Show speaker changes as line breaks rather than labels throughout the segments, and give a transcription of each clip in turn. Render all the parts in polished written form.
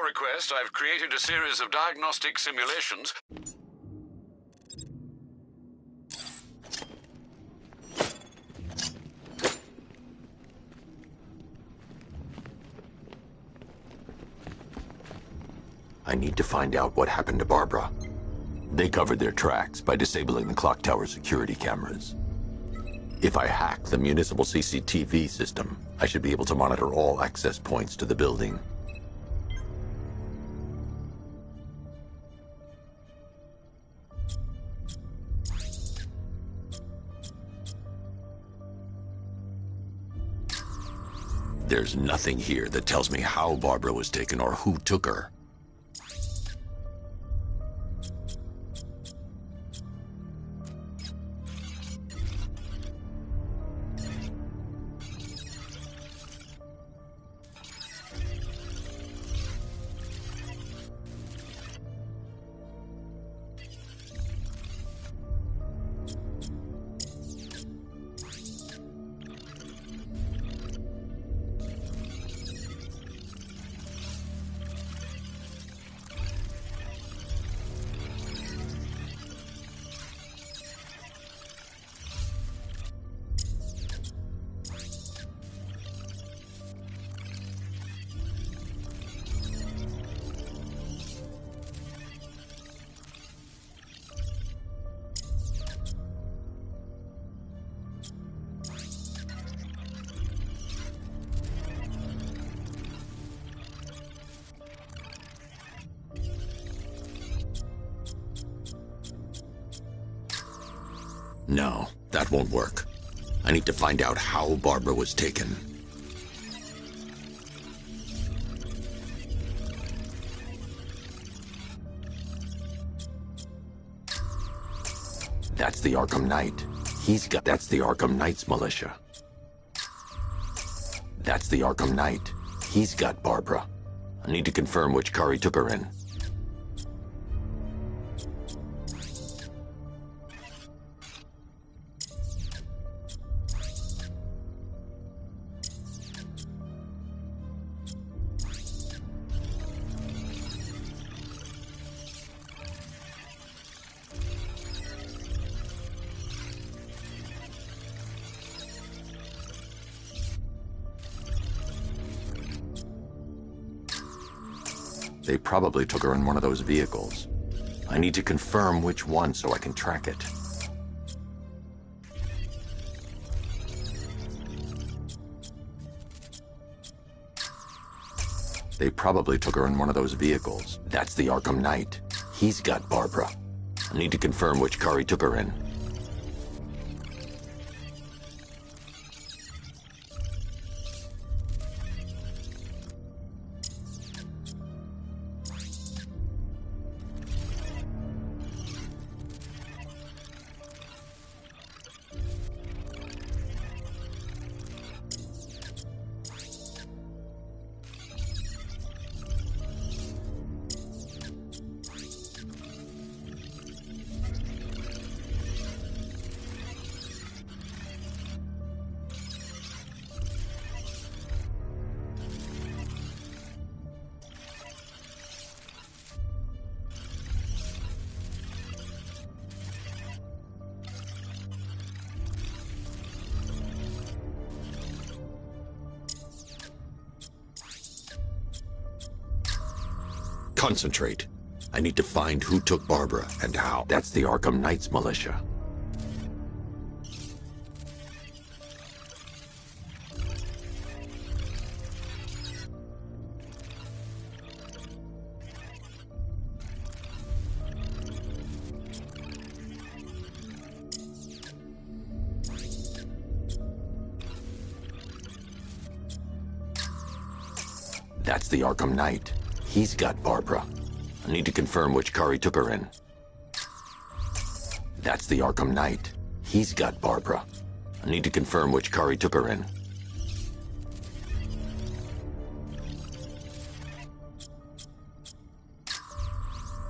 request, I've created a series of diagnostic simulations.
I need to find out what happened to Barbara. They covered their tracks by disabling the clock tower security cameras. If I hack the municipal CCTV system, I should be able to monitor all access points to the building. There's nothing here that tells me how Barbara was taken or who took her. No, that won't work. I need to find out how Barbara was taken. That's the Arkham Knight. That's the Arkham Knight's militia. That's the Arkham Knight. He's got Barbara. I need to confirm which car he took her in. They probably took her in one of those vehicles. I need to confirm which one so I can track it. They probably took her in one of those vehicles. That's the Arkham Knight. He's got Barbara. I need to confirm which car he took her in. Concentrate. I need to find who took Barbara and how. That's the Arkham Knight's militia. That's the Arkham Knight. He's got Barbara. I need to confirm which car he took her in. That's the Arkham Knight. He's got Barbara. I need to confirm which car he took her in.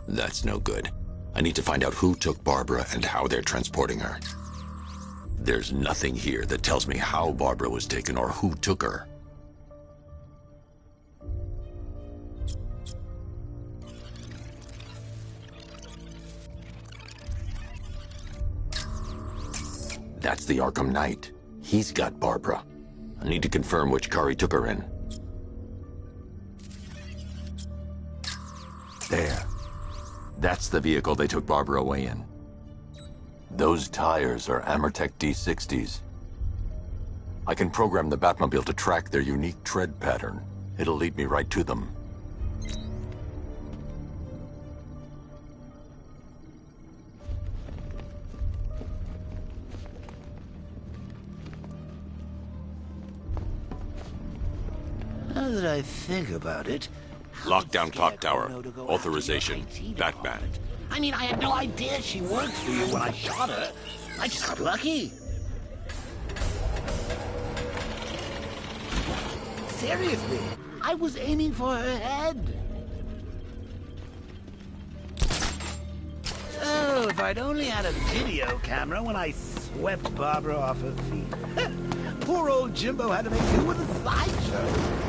That's no good. I need to find out who took Barbara and how they're transporting her. There's nothing here that tells me how Barbara was taken or who took her. That's the Arkham Knight. He's got Barbara. I need to confirm which car he took her in. There. That's the vehicle they took Barbara away in. Those tires are Amertech D60s. I can program the Batmobile to track their unique tread pattern. It'll lead me right to them.
Now that I think about it...
Lockdown clock tower. Authorization. Batman.
I mean, I had no idea she worked for you when I shot her. I just got lucky. Seriously, I was aiming for her head. Oh, if I'd only had a video camera when I swept Barbara off her feet. Poor old Jimbo had to make do with a slideshow.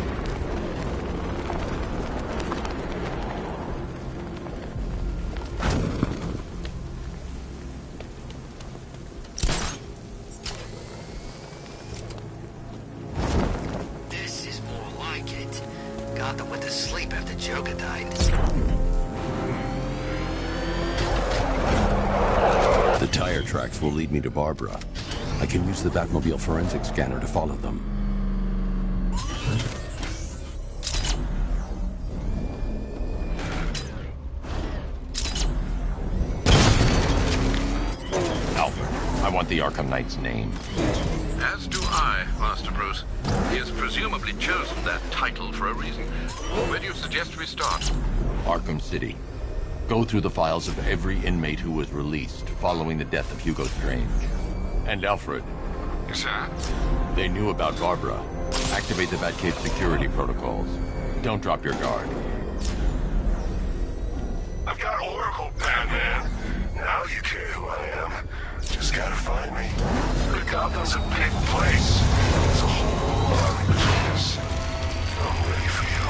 Gotham went to sleep after Joker died.
The tire tracks will lead me to Barbara. I can use the Batmobile forensic scanner to follow them. Alfred, I want the Arkham Knight's name.
As do I, Master Bruce. He has presumably chosen that title for a reason. Where do you suggest we start?
Arkham City. Go through the files of every inmate who was released following the death of Hugo Strange. And Alfred.
Sir?
They knew about Barbara. Activate the Batcave security protocols. Don't drop your guard.
I've got Oracle, Batman. Now you care who I am. Just gotta find me. But Gotham's a big place. There's a whole army between us. I'm ready for you.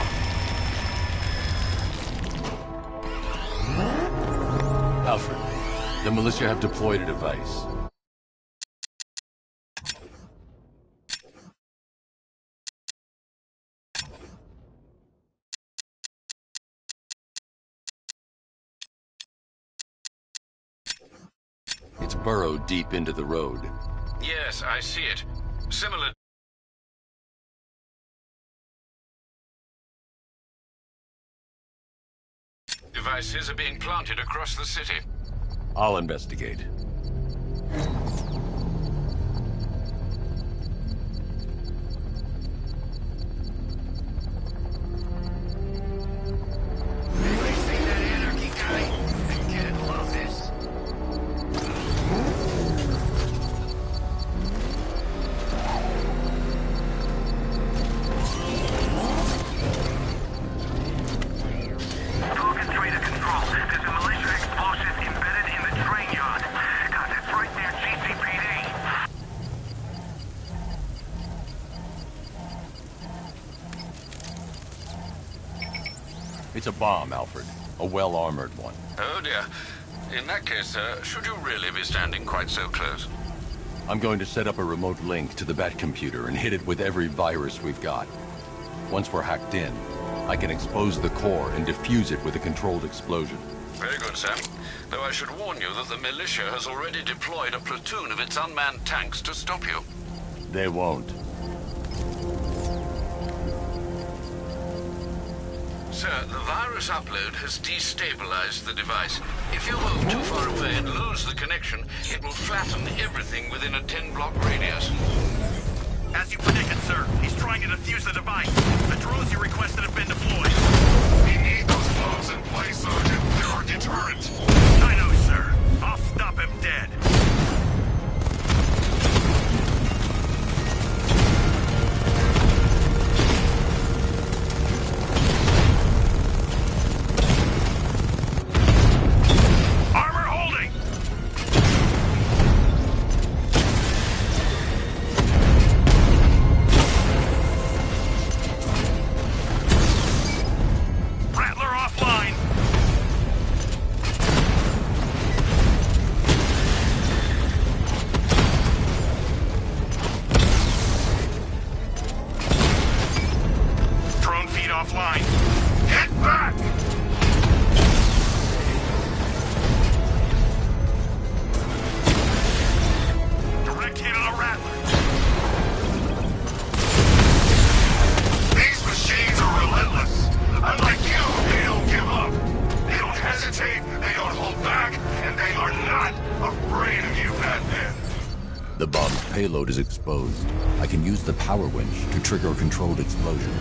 Alfred, the militia have deployed a device. It's burrowed deep into the road.
Yes, I see it. Similar... devices are being planted across the city.
I'll investigate.
Anybody seen that anarchy guy? That kid loves this.
Falcon 3 to control. There's a militia explosive embedded in the train yard. God, that's right near GCPD.
It's a bomb, Alfred. A well-armored one.
Oh dear. In that case, should you really be standing quite so close?
I'm going to set up a remote link to the Batcomputer and hit it with every virus we've got. Once we're hacked in, I can expose the core and defuse it with a controlled explosion.
Very good, Sam. Though I should warn you that the militia has already deployed a platoon of its unmanned tanks to stop you.
They won't.
Sir, the virus upload has destabilized the device. If you move too far away and lose the connection, it will flatten everything within a 10-block radius.
As you predicted, sir, he's trying to defuse the device. The drones you requested have been deployed. We need those bombs in place, Sergeant. They're our deterrent. I know, sir. I'll stop him dead. Armor holding! Rattler offline.
The bomb's payload is exposed. I can use the power winch to trigger a controlled explosion.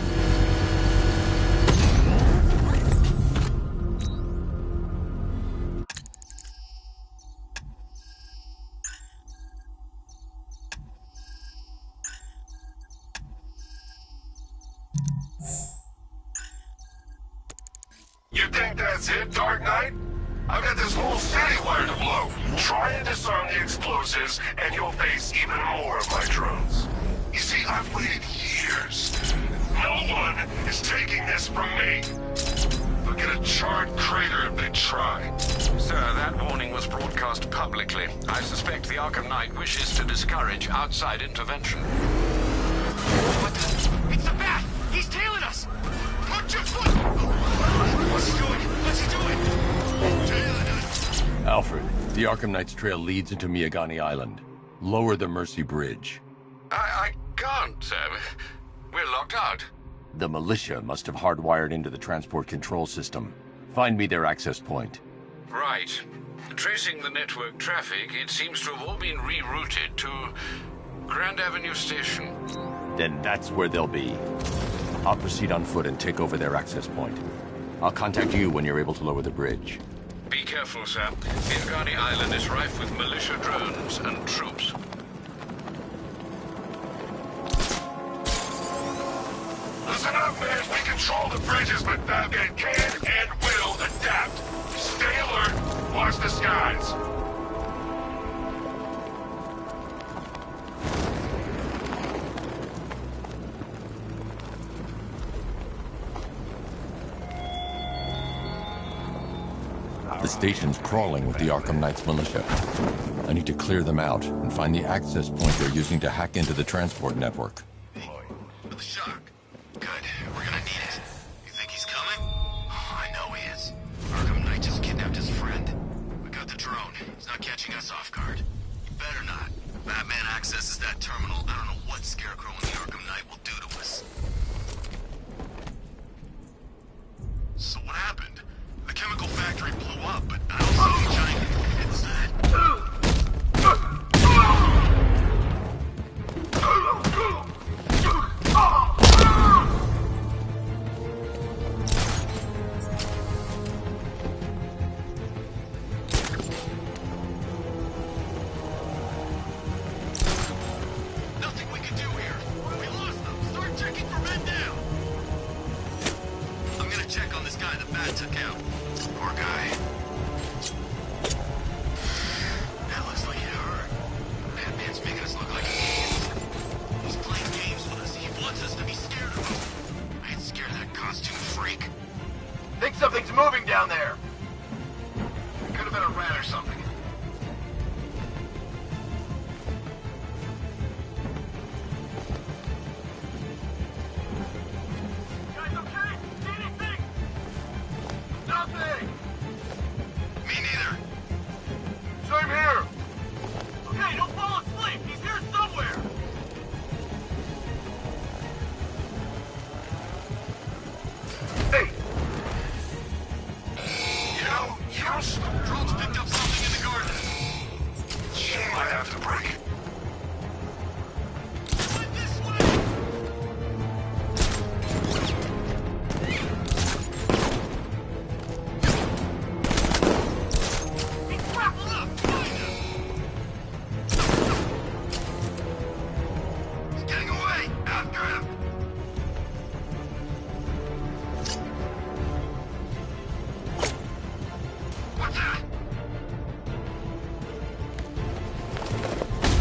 You think that's it, Dark Knight? I've got this whole city wired to blow. Try and disarm the explosives, and you'll face even more of my drones. You see, I've waited years. No one is taking this from me. They'll get a charred crater if they try.
Sir, that warning was broadcast publicly. I suspect the Arkham Knight wishes to discourage outside intervention.
What the? It's the bat! He's tailing us! Put your foot! What's he doing? What's he doing? Tailing us!
Alfred, the Arkham Knight's trail leads into Miyagani Island. Lower the Mercy Bridge.
I can't, sir. We're locked out.
The militia must have hardwired into the transport control system. Find me their access point.
Right. Tracing the network traffic, it seems to have all been rerouted to Grand Avenue Station.
Then that's where they'll be. I'll proceed on foot and take over their access point. I'll contact you when you're able to lower the bridge.
Be careful, sir. Miyagani Island is rife with militia drones and troops.
Listen up, man. We control the bridges, but Batman can and will adapt. Stay alert. Watch the skies.
The station's crawling with the Arkham Knight's militia. I need to clear them out and find the access point they're using to hack into the transport network.
The shock. Good. We're gonna need it. You think he's coming? Oh, I know he is. Arkham Knight just kidnapped his friend. We got the drone. He's not catching us off guard. He better not. Batman accesses that terminal. I don't know what Scarecrow and the Arkham Knight will do to us. So what happened? The chemical factory blew up, but I don't see any giant inside. Nothing we can do here. We lost them. Start checking for men down. I'm gonna check on this guy the bat took out. Poor guy. That looks like it hurt. Batman's making us look like idiots. He's playing games with us. He wants us to be scared of him. I ain't scared of that costume freak.
Think something's moving down there. Could have been a rat or something. Guys, okay? See anything? Nothing!
Me neither.
Same here! Okay, don't fall asleep! He's here somewhere! Hey!
Drones picked up something in the garden.
She might have to break.
Went this way! He's grappled up! Find him! He's getting away! After him! What's that?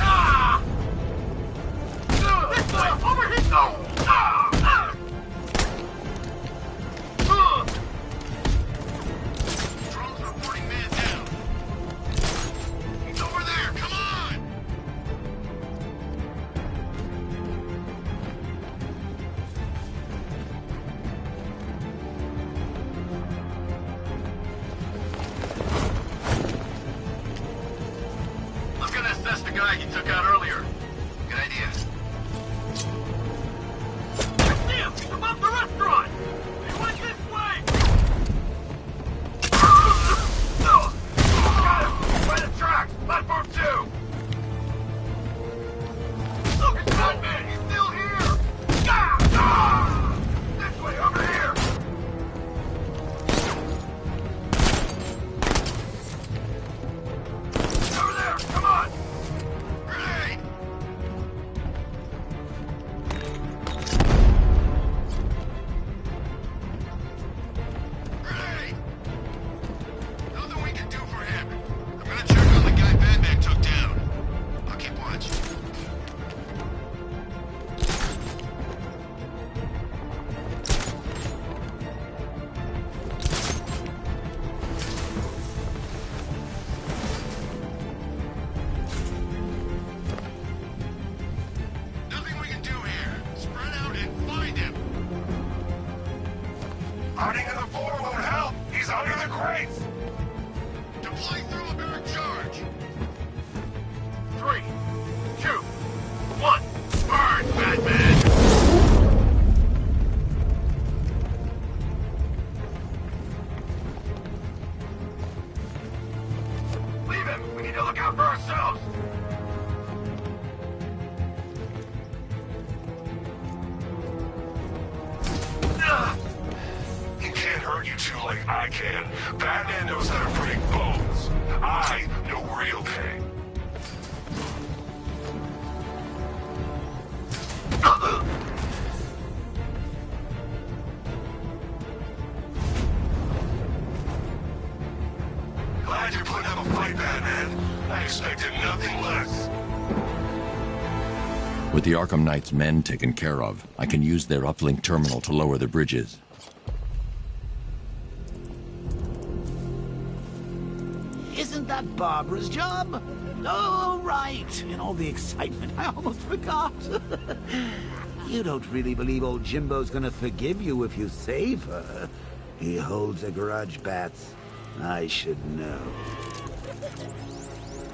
Ah! This way! Over here! No!
Drones reporting man down. He's over there! Come on!
I'm gonna assess the guy you took out earlier.
Good idea.
I see him! He's above the restaurant! He went this way! Got him! By the tracks! Platform 2! Hiding in the floor won't help. He's under the crates.
Deploy thermobaric charge.
3, 2, 1. Burn, Batman! Leave him. We need to look out for ourselves. He can't hurt you two like I can. Batman knows how to break bones. I know real pain. Glad you're putting up a fight, Batman. I expected nothing less.
With the Arkham Knight's men taken care of, I can use their uplink terminal to lower the bridges.
Isn't that Barbara's job? Oh, right. In all the excitement, I almost forgot. You don't really believe old Jimbo's gonna forgive you if you save her. He holds a grudge, Bats. I should know.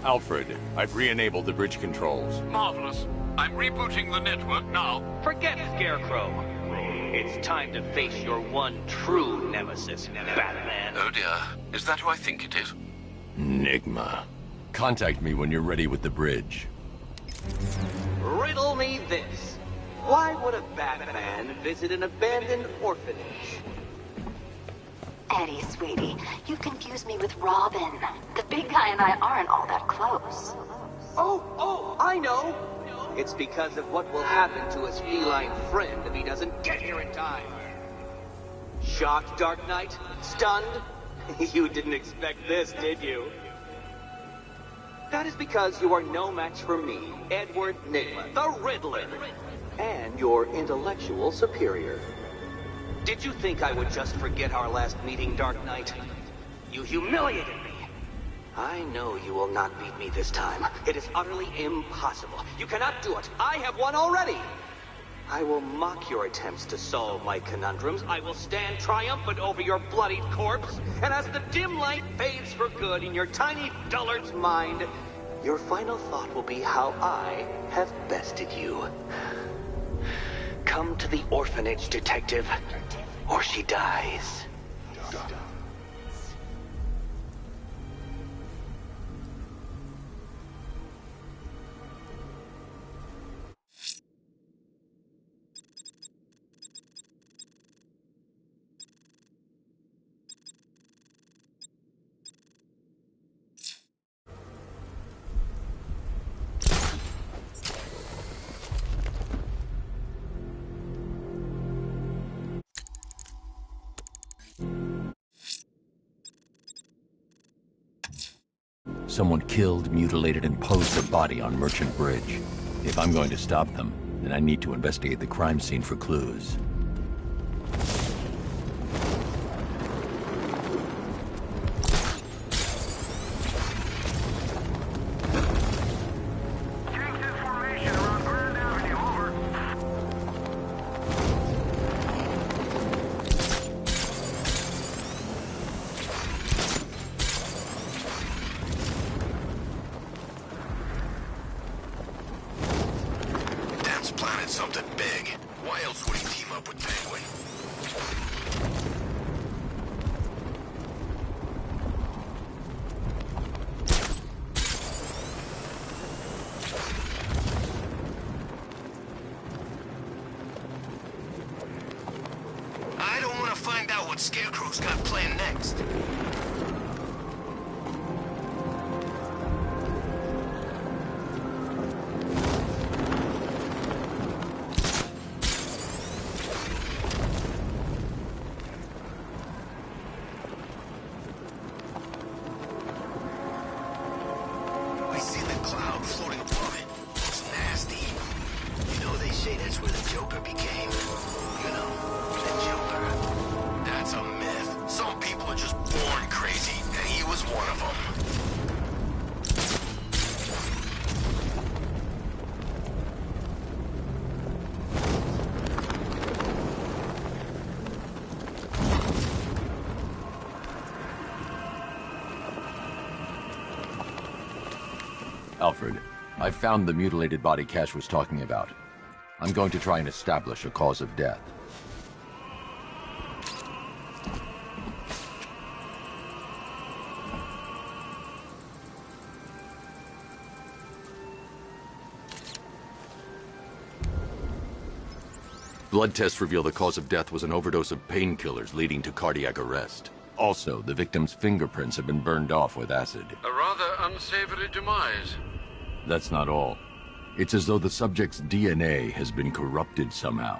Alfred, I've re-enabled the bridge controls.
Marvelous. I'm rebooting the network now.
Forget Scarecrow. It's time to face your one true nemesis, Batman.
Oh dear. Is that who I think it is?
Enigma. Contact me when you're ready with the bridge.
Riddle me this. Why would a Batman visit an abandoned orphanage?
Eddie, sweetie, you confused me with Robin. The big guy and I aren't all that close.
Oh, I know. It's because of what will happen to his feline friend if he doesn't get here in time. Shocked, Dark Knight? Stunned? You didn't expect this, did you? That is because you are no match for me, Edward Nygma, the Riddler, and your intellectual superior. Did you think I would just forget our last meeting, Dark Knight? You humiliated me. I know you will not beat me this time. It is utterly impossible. You cannot do it. I have won already. I will mock your attempts to solve my conundrums. I will stand triumphant over your bloodied corpse. And as the dim light fades for good in your tiny dullard's mind, your final thought will be how I have bested you. Come to the orphanage, detective, or she dies.
Someone killed, mutilated, and posed a body on Merchant Bridge. If I'm going to stop them, then I need to investigate the crime scene for clues.
Something big. Why else would he team up with Penguin? I don't want to find out what Scarecrow's got planned next. That's where the Joker became. You know, the Joker. That's a myth. Some people are just born crazy.
Alfred, I found the mutilated body Cash was talking about. I'm going to try and establish a cause of death. Blood tests reveal the cause of death was an overdose of painkillers leading to cardiac arrest. Also, the victim's fingerprints have been burned off with acid.
A rather unsavory demise.
That's not all. It's as though the subject's DNA has been corrupted somehow.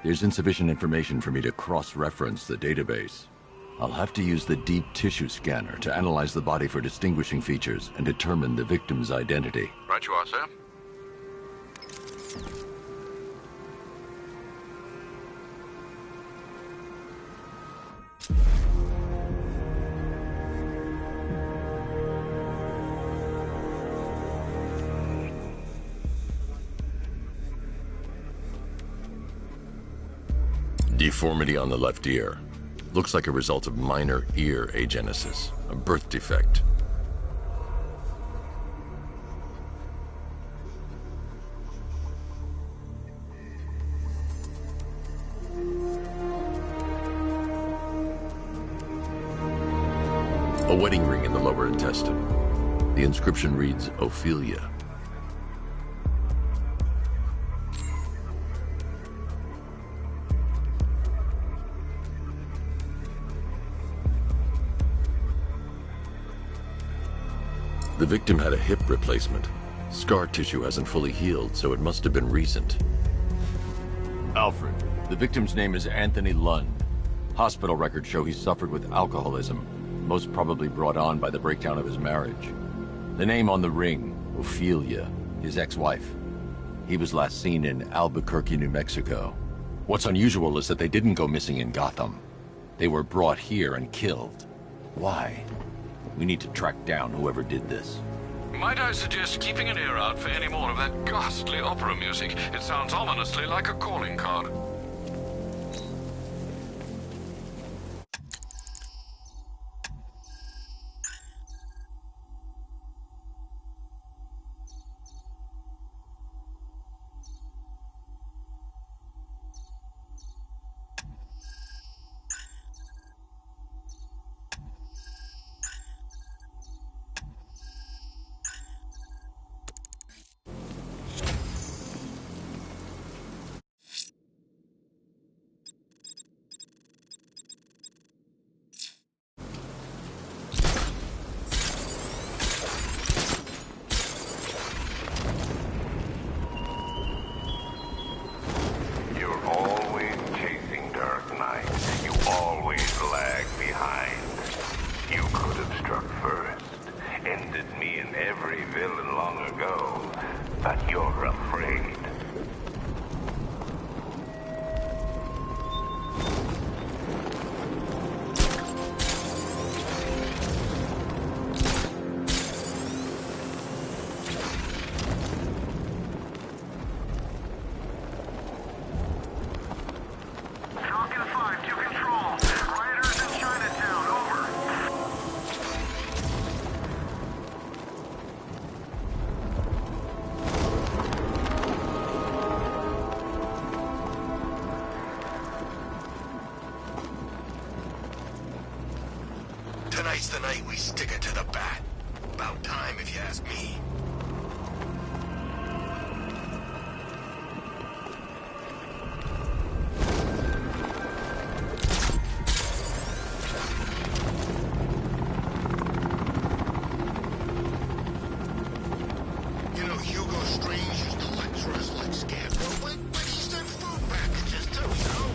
There's insufficient information for me to cross-reference the database. I'll have to use the deep tissue scanner to analyze the body for distinguishing features and determine the victim's identity.
Right you are, sir.
Deformity on the left ear. Looks like a result of minor ear agenesis, a birth defect. A wedding ring in the lower intestine. The inscription reads, Ophelia. The victim had a hip replacement. Scar tissue hasn't fully healed, so it must have been recent. Alfred, the victim's name is Anthony Lund. Hospital records show he suffered with alcoholism, most probably brought on by the breakdown of his marriage. The name on the ring, Ophelia, his ex-wife. He was last seen in Albuquerque, New Mexico. What's unusual is that they didn't go missing in Gotham. They were brought here and killed. Why? We need to track down whoever did this.
Might I suggest keeping an ear out for any more of that ghastly opera music? It sounds ominously like a calling card.
Tonight's the night we stick it to the bat. About time, if you ask me. You know, Hugo Strange used to lecture us like Scarecrow, but he sent food packages too, you know?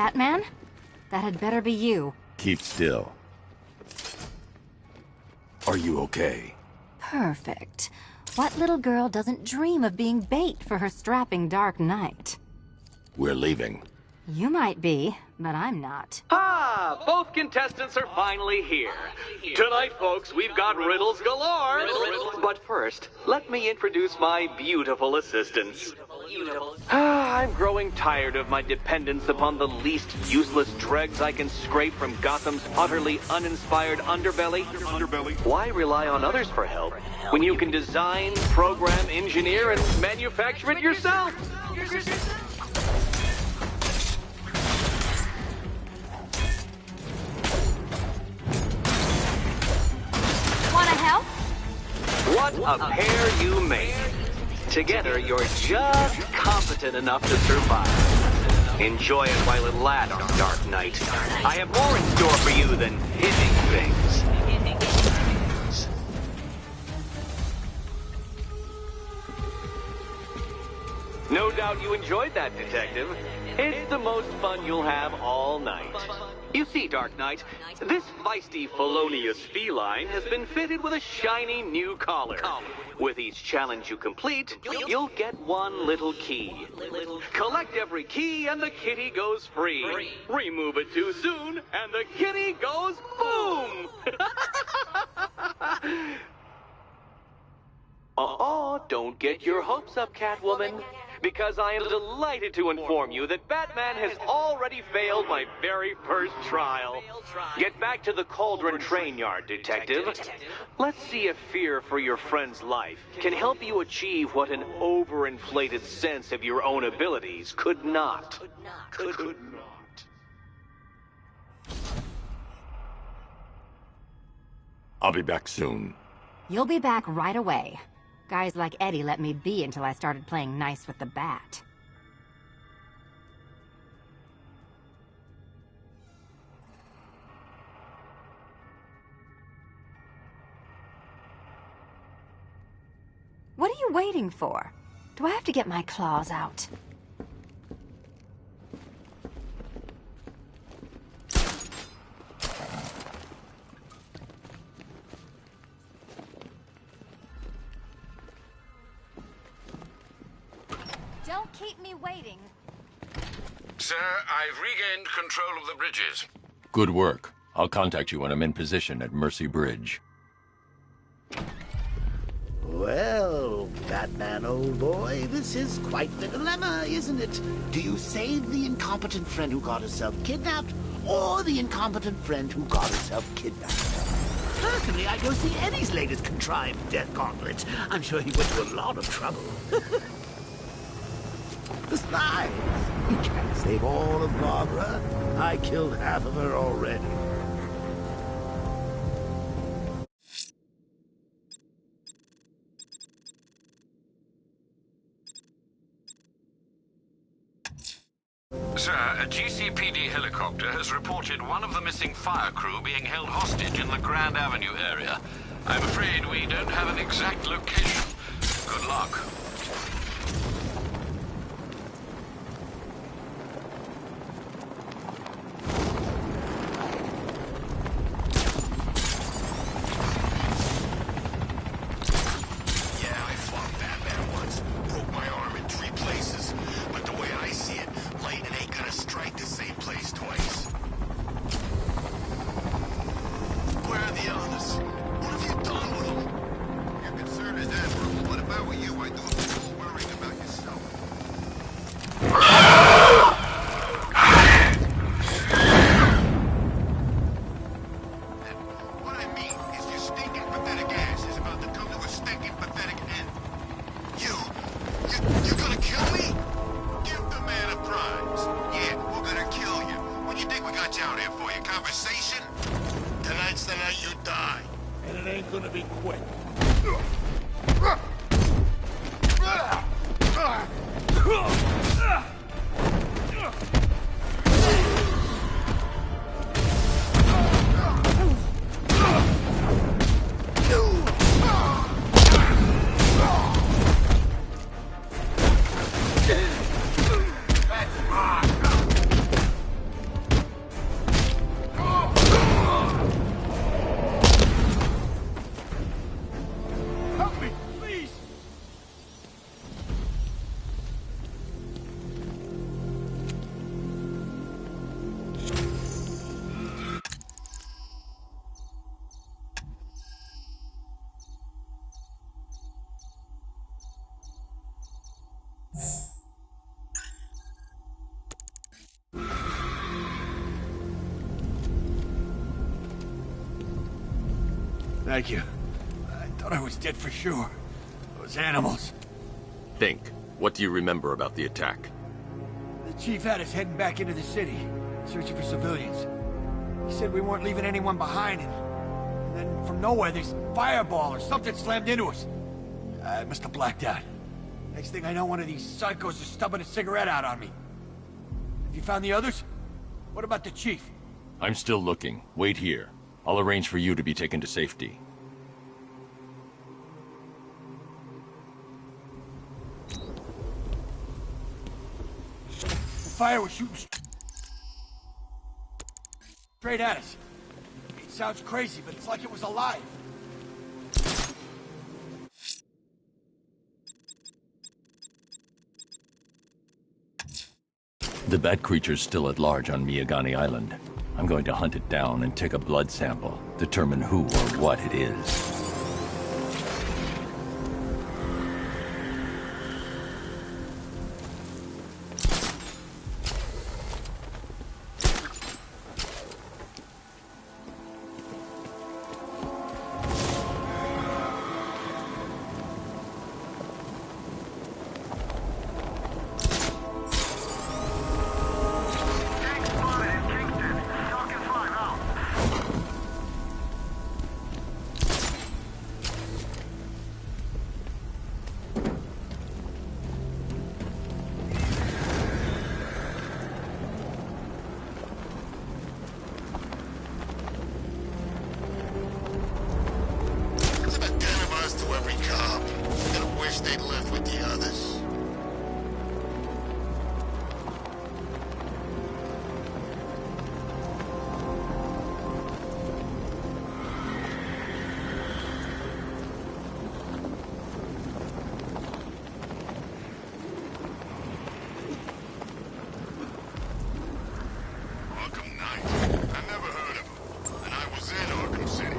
Batman? That had better be you.
Keep still.
Are you okay?
Perfect. What little girl doesn't dream of being bait for her strapping Dark Knight?
We're leaving.
You might be, but I'm not.
Ah, both contestants are finally here. Tonight, folks, we've got riddles galore. But first, let me introduce my beautiful assistants. I'm growing tired of my dependence upon the least useless dregs I can scrape from Gotham's utterly uninspired underbelly. Why rely on others for help when you can design, program, engineer, and manufacture it yourself?
Wanna help?
What a pair you make. Together, you're just competent enough to survive. Enjoy it while it lasts, Dark Knight. I have more in store for you than hitting things. No doubt you enjoyed that, Detective. It's the most fun you'll have all night. You see, Dark Knight, this feisty, felonious feline has been fitted with a shiny new collar. With each challenge you complete, you'll get one little key. Collect every key and the kitty goes free. Remove it too soon and the kitty goes boom! Don't get your hopes up, Catwoman. Because I am delighted to inform you that Batman has already failed my very first trial. Get back to the Cauldron train yard, Detective. Let's see if fear for your friend's life can help you achieve what an overinflated sense of your own abilities could not.
I'll be back soon.
You'll be back right away. Guys like Eddie let me be until I started playing nice with the bat. What are you waiting for? Do I have to get my claws out? Don't keep me waiting.
Sir, I've regained control of the bridges.
Good work. I'll contact you when I'm in position at Mercy Bridge.
Well, Batman, old boy, this is quite the dilemma, isn't it? Do you save the incompetent friend who got herself kidnapped, or the incompetent friend who got herself kidnapped? Personally, I'd go see Eddie's latest contrived death gauntlet. I'm sure he went to a lot of trouble. Besides, you can't save all of Barbara. I killed half of her already.
Sir, a GCPD helicopter has reported one of the missing fire crew being held hostage in the Grand Avenue area. I'm afraid we don't have an exact location. Good luck.
Thank you. I thought I was dead for sure. Those animals.
Think. What do you remember about the attack?
The chief had us heading back into the city, searching for civilians. He said we weren't leaving anyone behind, and then from nowhere this fireball or something slammed into us. I must have blacked out. Next thing I know, one of these psychos is stubbing a cigarette out on me. Have you found the others? What about the chief?
I'm still looking. Wait here. I'll arrange for you to be taken to safety.
The fire was shooting straight at us. It sounds crazy, but it's like it was alive.
The bat creature's still at large on Miyagani Island. I'm going to hunt it down and take a blood sample, determine who or what it is.
Arkham Knight. I never heard of him, and I was in Arkham City.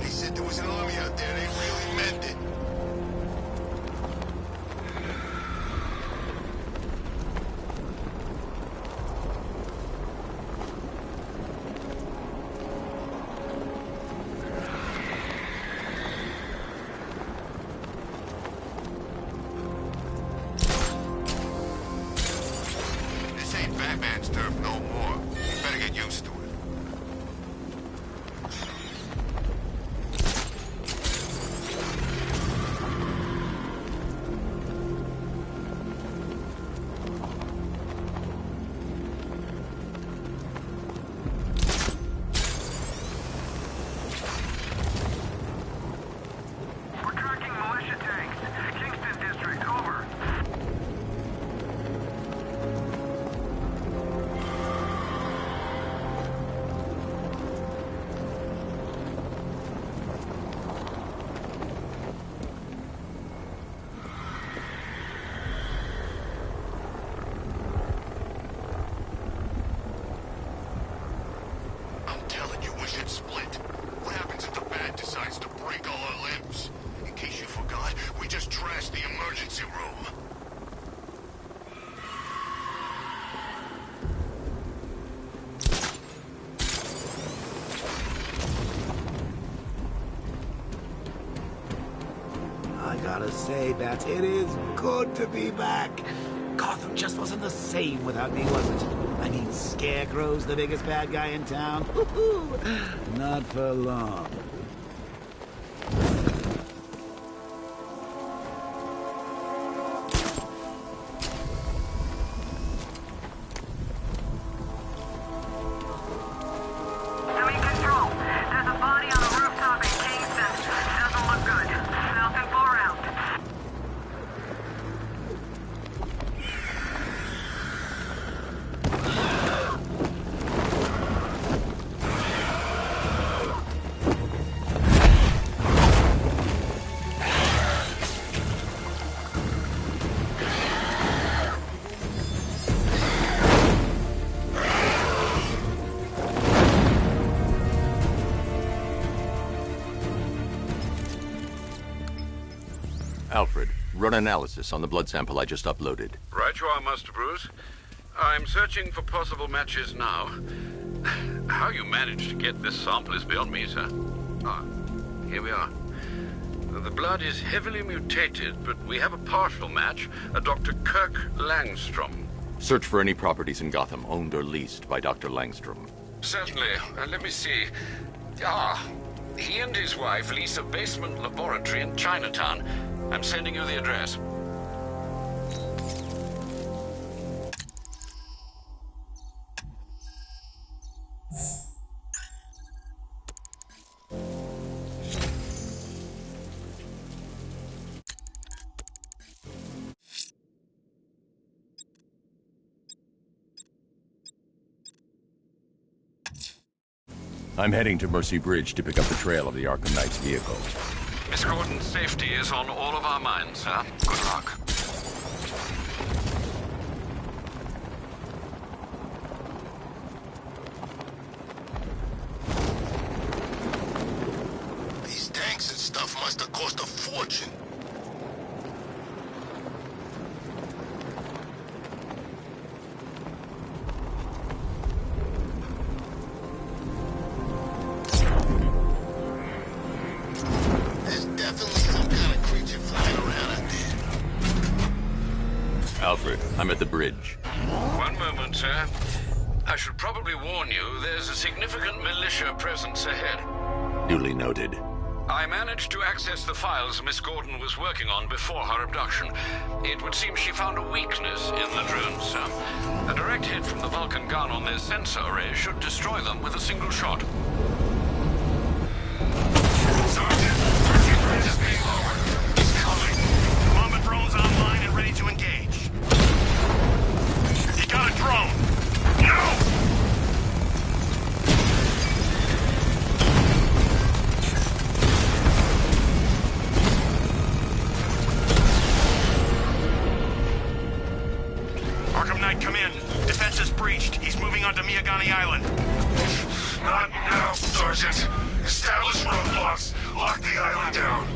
They said there was an army out there, they really meant it. This ain't Batman's turf no more. You better get used to it.
We're tracking militia tanks. Kingston District, over.
I'm telling you, we should split. What happens if the bat decides to break all our limbs? In case you forgot, we just trashed the emergency room.
I gotta say, Bats, it is good to be back. Gotham just wasn't the same without me, was it? I mean, Scarecrow's the biggest bad guy in town. Not for long.
Enemy control. There's a body on a rooftop in Kingston. Doesn't look good. Falcon 4 out.
run analysis on the blood sample I just uploaded.
Right you are, Master Bruce. I'm searching for possible matches now. How you managed to get this sample is beyond me, sir. Ah, here we are. The blood is heavily mutated, but we have a partial match, a Dr. Kirk Langstrom.
Search for any properties in Gotham owned or leased by Dr. Langstrom.
Certainly. Let me see. Ah, he and his wife lease a basement laboratory in Chinatown. I'm sending you the address.
I'm heading to Mercy Bridge to pick up the trail of the Arkham Knight's vehicle.
Miss Gordon's safety is on all of our minds, sir. Good luck.
These tanks and stuff must have cost a fortune.
Alfred, I'm at the bridge.
One moment, sir. I should probably warn you, there's a significant militia presence ahead.
Duly noted.
I managed to access the files Miss Gordon was working on before her abduction. It would seem she found a weakness in the drones, sir. A direct hit from the Vulcan gun on their sensor array should destroy them with a single shot.
Sergeant, Mercy Bridge is being lowered. He's coming.
Combat drones online and ready to engage. He got a drone. No! Arkham Knight, come in. Defense is breached. He's moving onto Miyagani Island.
Not now, Sergeant. Establish roadblocks. Lock the island down.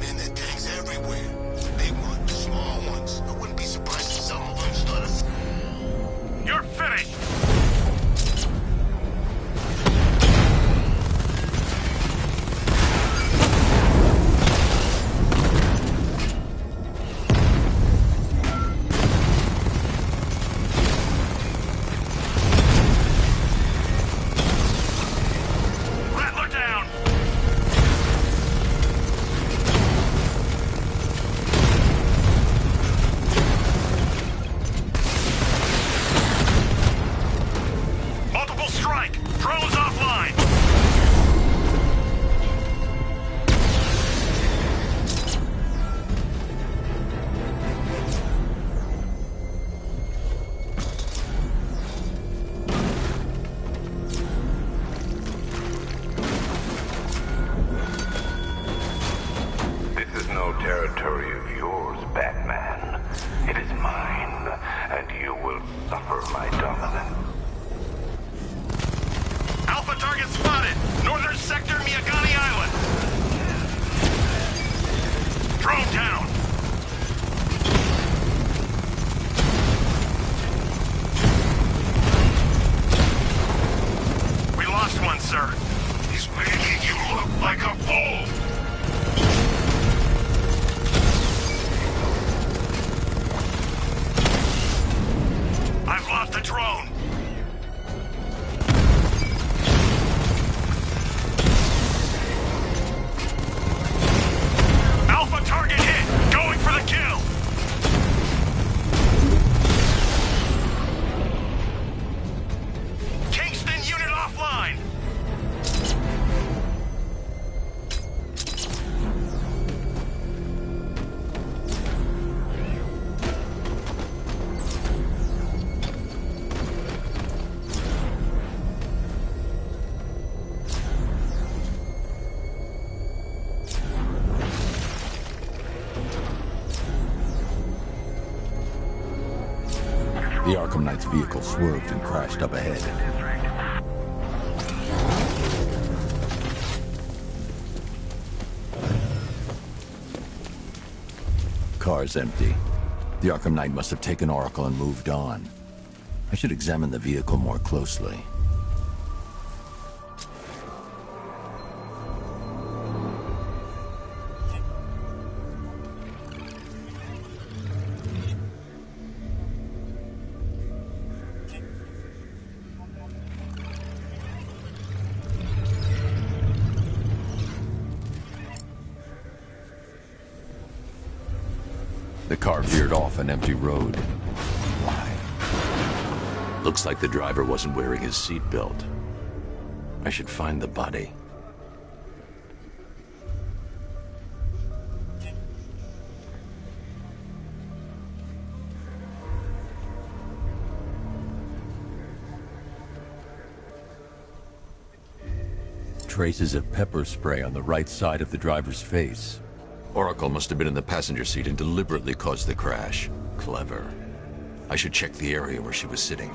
Man, there are tanks everywhere. Big ones, small ones. I wouldn't be surprised if some of them started...
You're finished! Rattler down! Multiple strike! Drones offline!
This is no territory of yours, Batman. It is mine, and you will suffer my dominance.
Alpha target spotted! Northern sector, Miyagani Island! Drone down! We lost one, sir.
He's making you look like a fool!
I've lost the drone! Alpha target hit!
The Arkham Knight's vehicle swerved and crashed up ahead. Car's empty. The Arkham Knight must have taken Oracle and moved on. I should examine the vehicle more closely. The car veered off an empty road. Why?
Looks like the driver wasn't wearing his seatbelt. I should find the body.
Traces of pepper spray on the right side of the driver's face.
Oracle must have been in the passenger seat and deliberately caused the crash. Clever. I should check the area where she was sitting.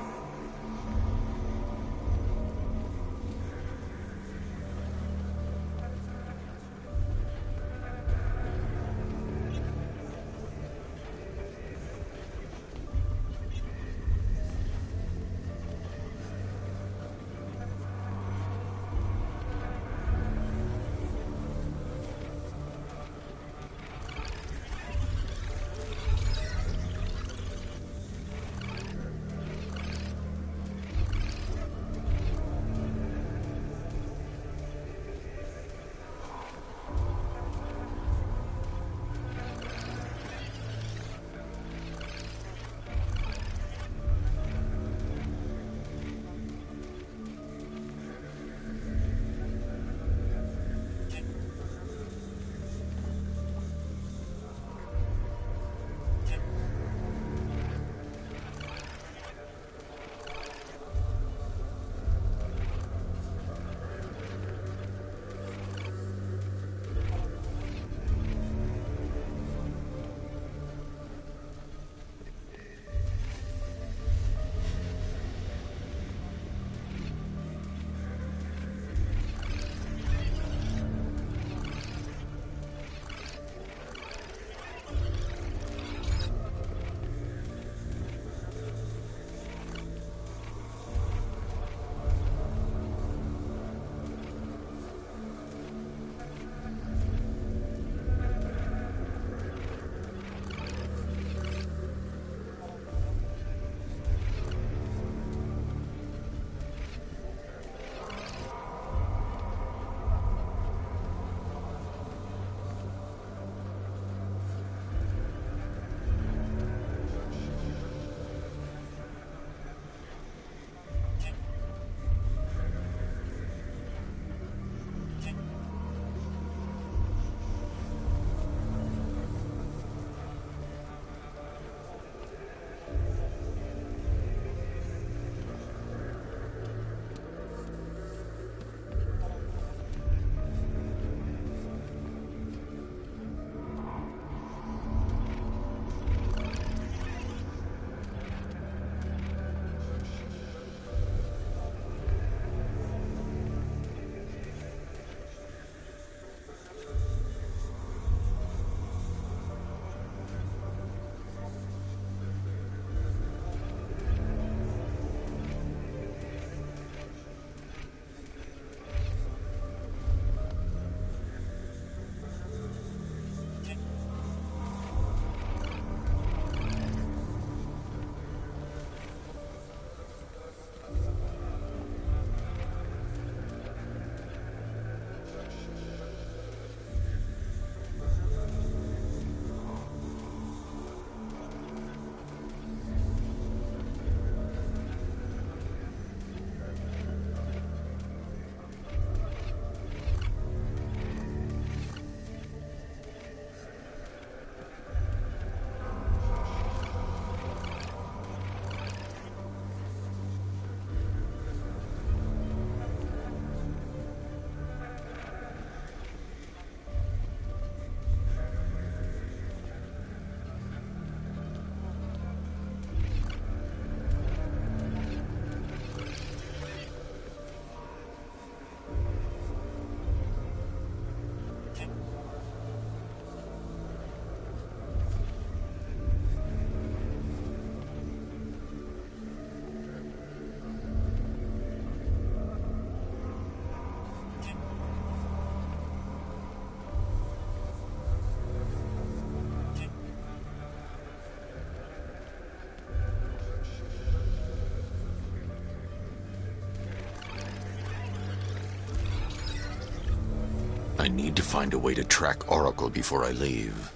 I need to find a way to track Oracle before I leave.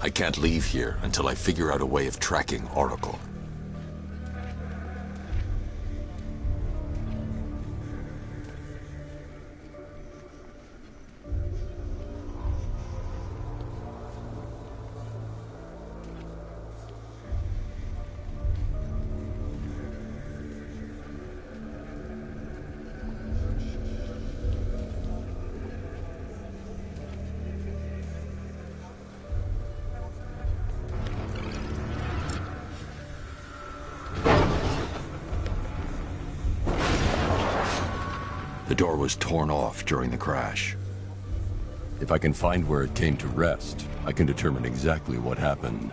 I can't leave here until I figure out a way of tracking Oracle.
The door was torn off during the crash. If I can find where it came to rest, I can determine exactly what happened.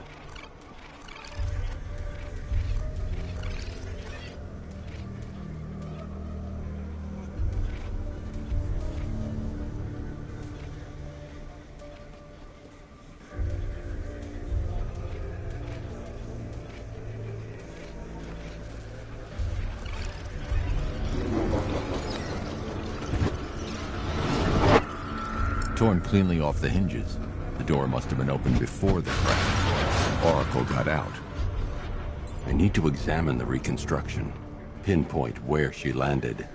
Torn cleanly off the hinges. The door must have been opened before the crash. Oracle got out. I need to examine the reconstruction, pinpoint where she landed.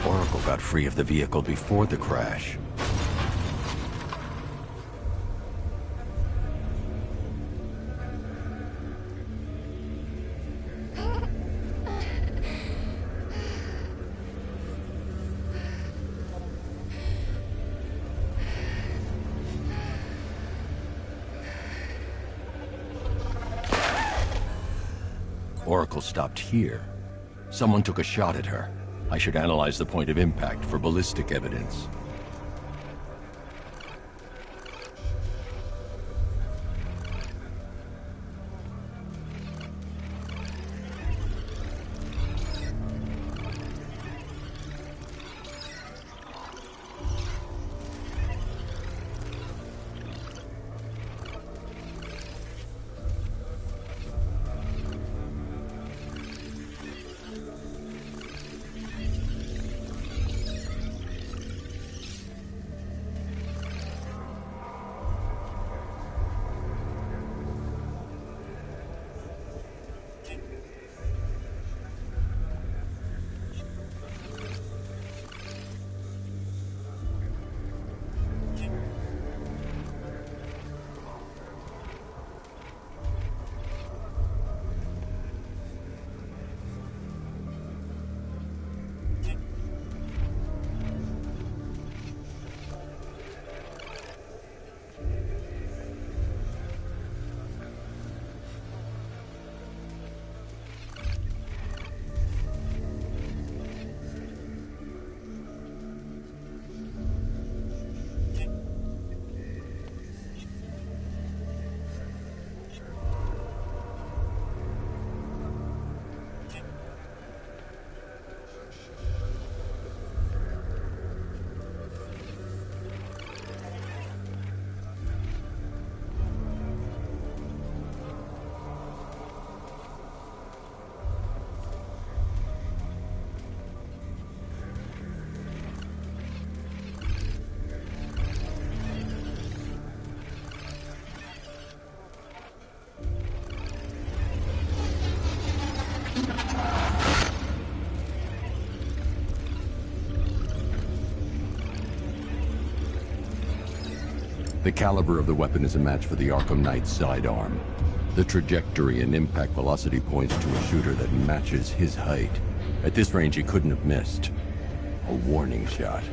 Oracle got free of the vehicle before the crash. Oracle stopped here. Someone took a shot at her. I should analyze the point of impact for ballistic evidence. The caliber of the weapon is a match for the Arkham Knight sidearm. The trajectory and impact velocity points to a shooter that matches his height. At this range, he couldn't have missed. A warning shot.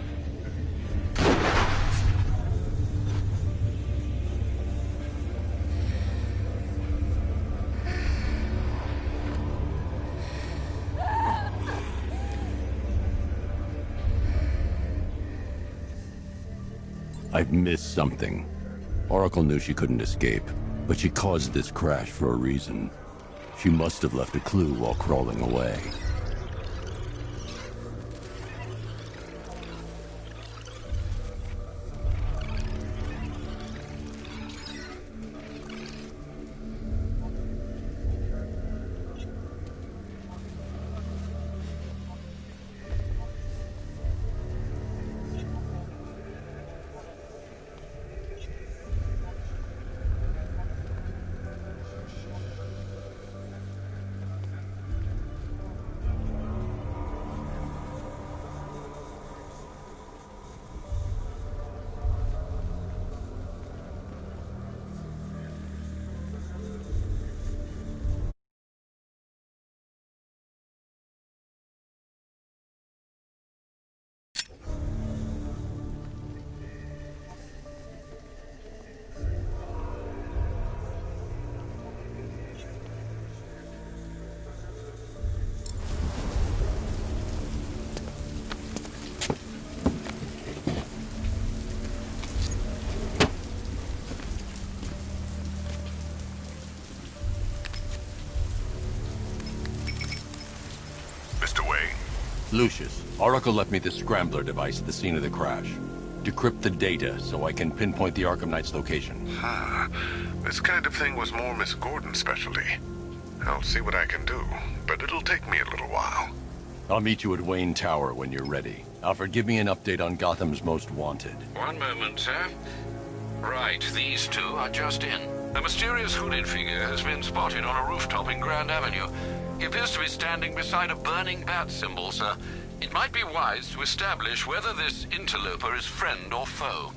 I've missed something. Oracle knew she couldn't escape. But she caused this crash for a reason. She must have left a clue while crawling away. Lucius, Oracle left me the scrambler device at the scene of the crash. Decrypt the data so I can pinpoint the Arkham Knight's location.
This kind of thing was more Miss Gordon's specialty. I'll see what I can do, but it'll take me a little while.
I'll meet you at Wayne Tower when you're ready. Alfred, give me an update on Gotham's Most Wanted.
One moment, sir. Right, these two are just in. A mysterious hooded figure has been spotted on a rooftop in Grand Avenue. He appears to be standing beside a burning bat symbol, sir. It might be wise to establish whether this interloper is friend or foe.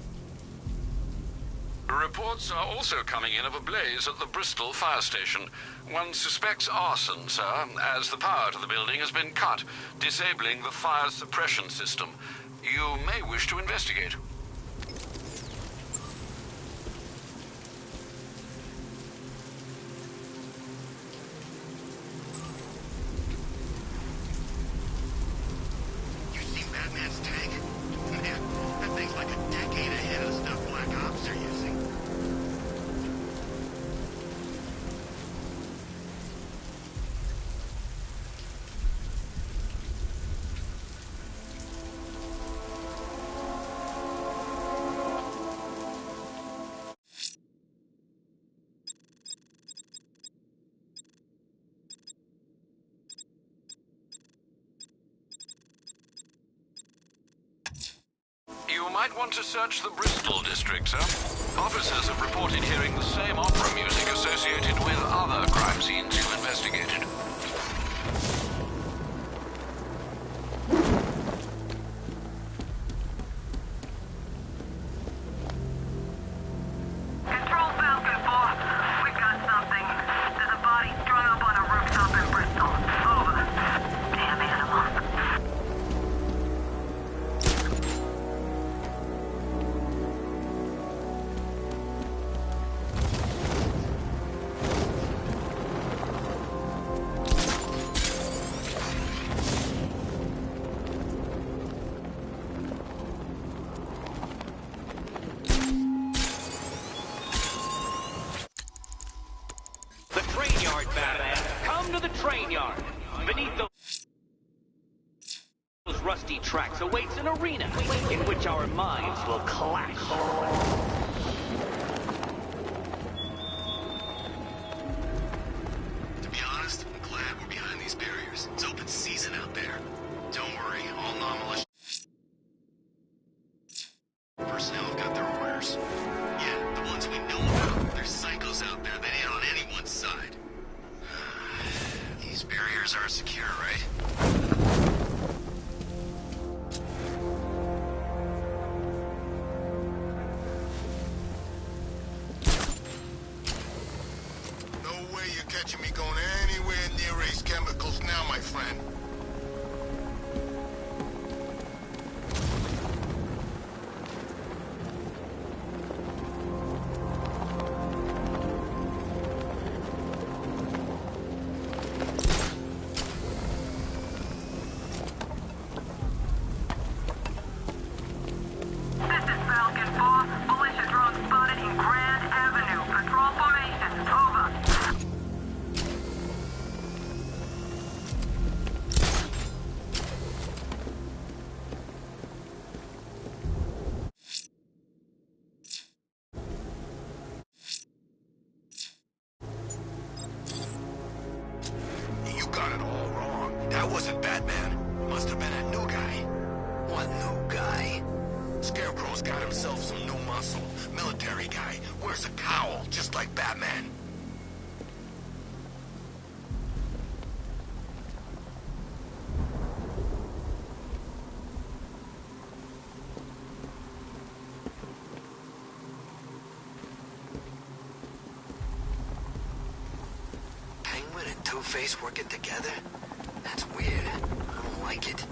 Reports are also coming in of a blaze at the Bristol fire station. One suspects arson, sir, as the power to the building has been cut, disabling the fire suppression system. You may wish to investigate. You might want to search the Bristol district, sir. Officers have reported hearing the same opera music associated with other crime scenes you've investigated.
Control Falcon 4. We got something. There's a body strung up on a rooftop in Bristol. Over. Damn animal.
The train yard, Batman. Come to the train yard. Beneath those rusty tracks awaits an arena in which our minds will clash.
To be honest, I'm glad we're behind these barriers. It's open season out there. Don't worry, all non-militia personnel have got their orders. Yeah, the ones we know about. There's psychos out there that ain't on anyone's side. These barriers are secure, right?
No way you're catching me going anywhere near Ace Chemicals now, my friend.
That wasn't Batman. It must have been a new guy. What new guy? Scarecrow's got himself some new muscle. Military guy. Wears a cowl, just like Batman. Penguin and Two-Face working together? That's weird. I don't like it.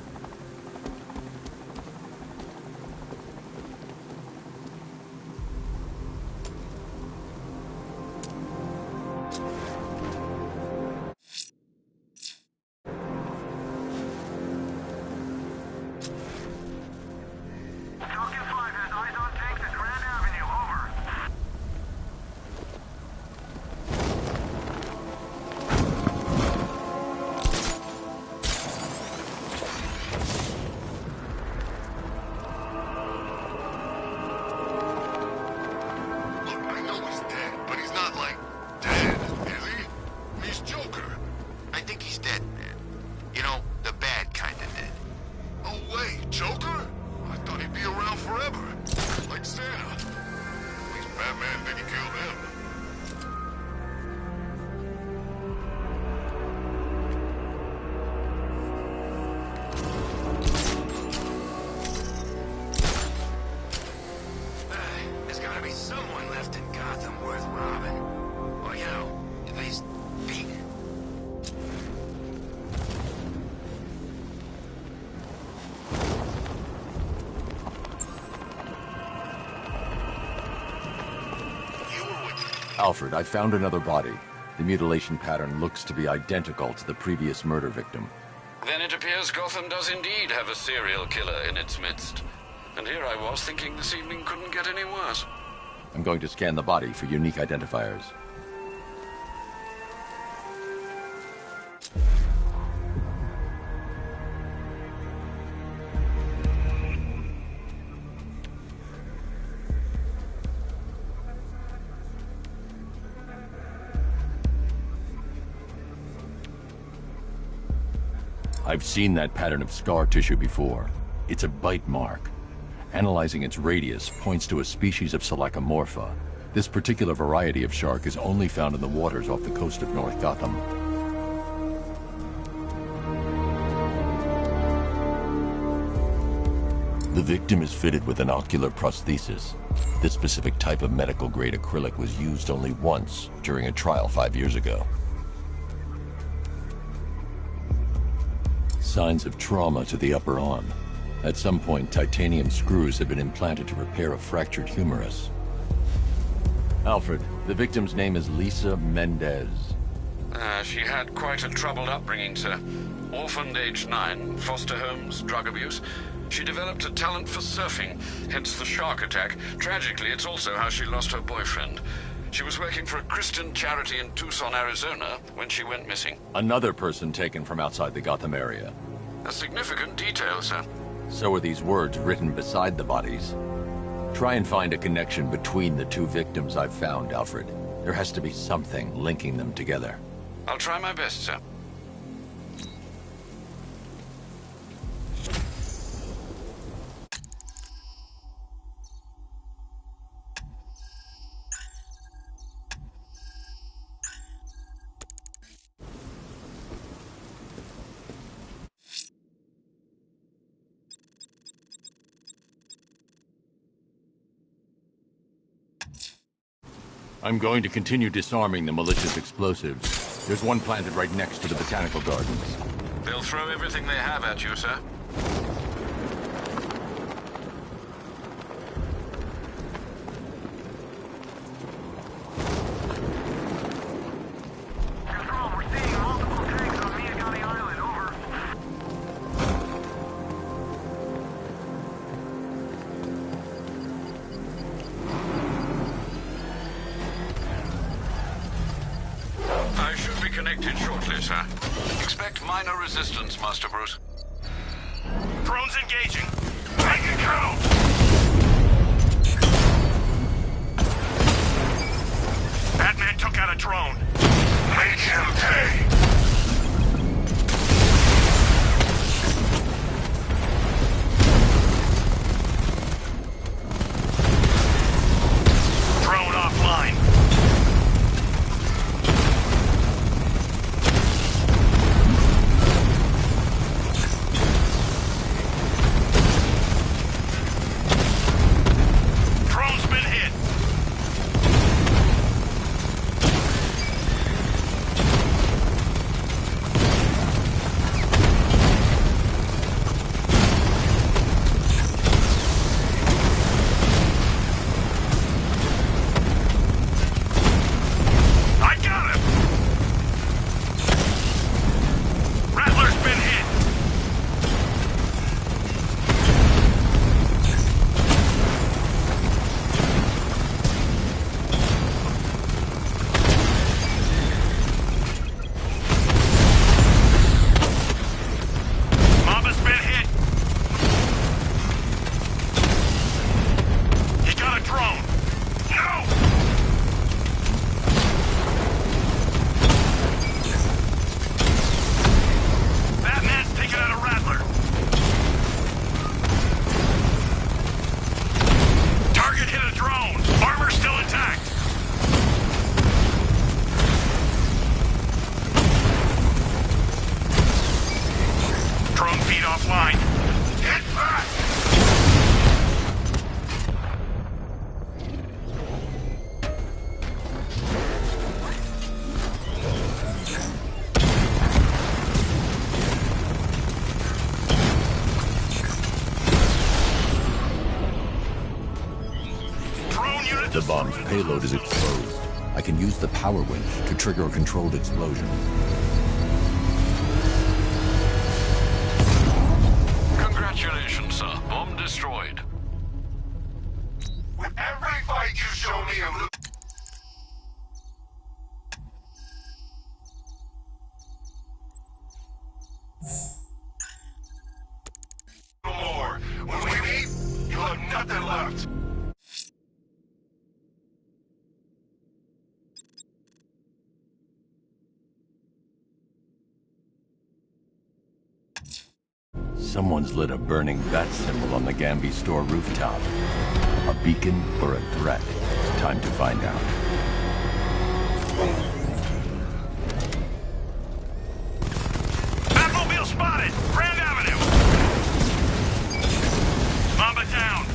Falcon 5 has eyes on tanks at Grand Avenue. Over.
Look, I know he's dead, but he's not like dead, is he? He's Joker.
I think he's dead. You know, the bad kind of dead.
Oh wait, Joker? I thought he'd be around forever. Like Santa. At least Batman didn't kill him.
There's gotta be someone left in Gotham worth robbing. Or, you know, at least beating.
Alfred, I found another body. The mutilation pattern looks to be identical to the previous murder victim.
Then it appears Gotham does indeed have a serial killer in its midst. And here I was thinking this evening couldn't get any worse.
I'm going to scan the body for unique identifiers. I've seen that pattern of scar tissue before. It's a bite mark. Analyzing its radius points to a species of Selachomorpha. This particular variety of shark is only found in the waters off the coast of North Gotham. The victim is fitted with an ocular prosthesis. This specific type of medical-grade acrylic was used only once during a trial 5 years ago. Signs of trauma to the upper arm. At some point, titanium screws have been implanted to repair a fractured humerus. Alfred, the victim's name is Lisa Mendez.
She had quite a troubled upbringing, sir. Orphaned age 9, foster homes, drug abuse. She developed a talent for surfing, hence the shark attack. Tragically, it's also how she lost her boyfriend. She was working for a Christian charity in Tucson, Arizona, when she went missing.
Another person taken from outside the Gotham area.
A significant detail, sir.
So are these words written beside the bodies. Try and find a connection between the two victims I've found, Alfred. There has to be something linking them together.
I'll try my best, sir.
I'm going to continue disarming the malicious explosives. There's one planted right next to the botanical gardens.
They'll throw everything they have at you, sir.
Control, we're seeing multiple tanks on Miagani Island. Over.
I should be connected shortly, sir. Expect minor resistance, Master Bruce.
Drones engaging. Make it count! Batman took out a drone.
Make him pay!
Drone feed offline. Get back!
The bomb's payload is exposed. I can use the power winch to trigger a controlled explosion.
Congratulations, sir. Bomb destroyed.
With every fight you show me a little more. When we meet, you'll have nothing left.
Someone's lit a burning bat symbol on the Gambi store rooftop. A beacon or a threat? Time to find out.
Batmobile spotted! Grand Avenue! Mamba down!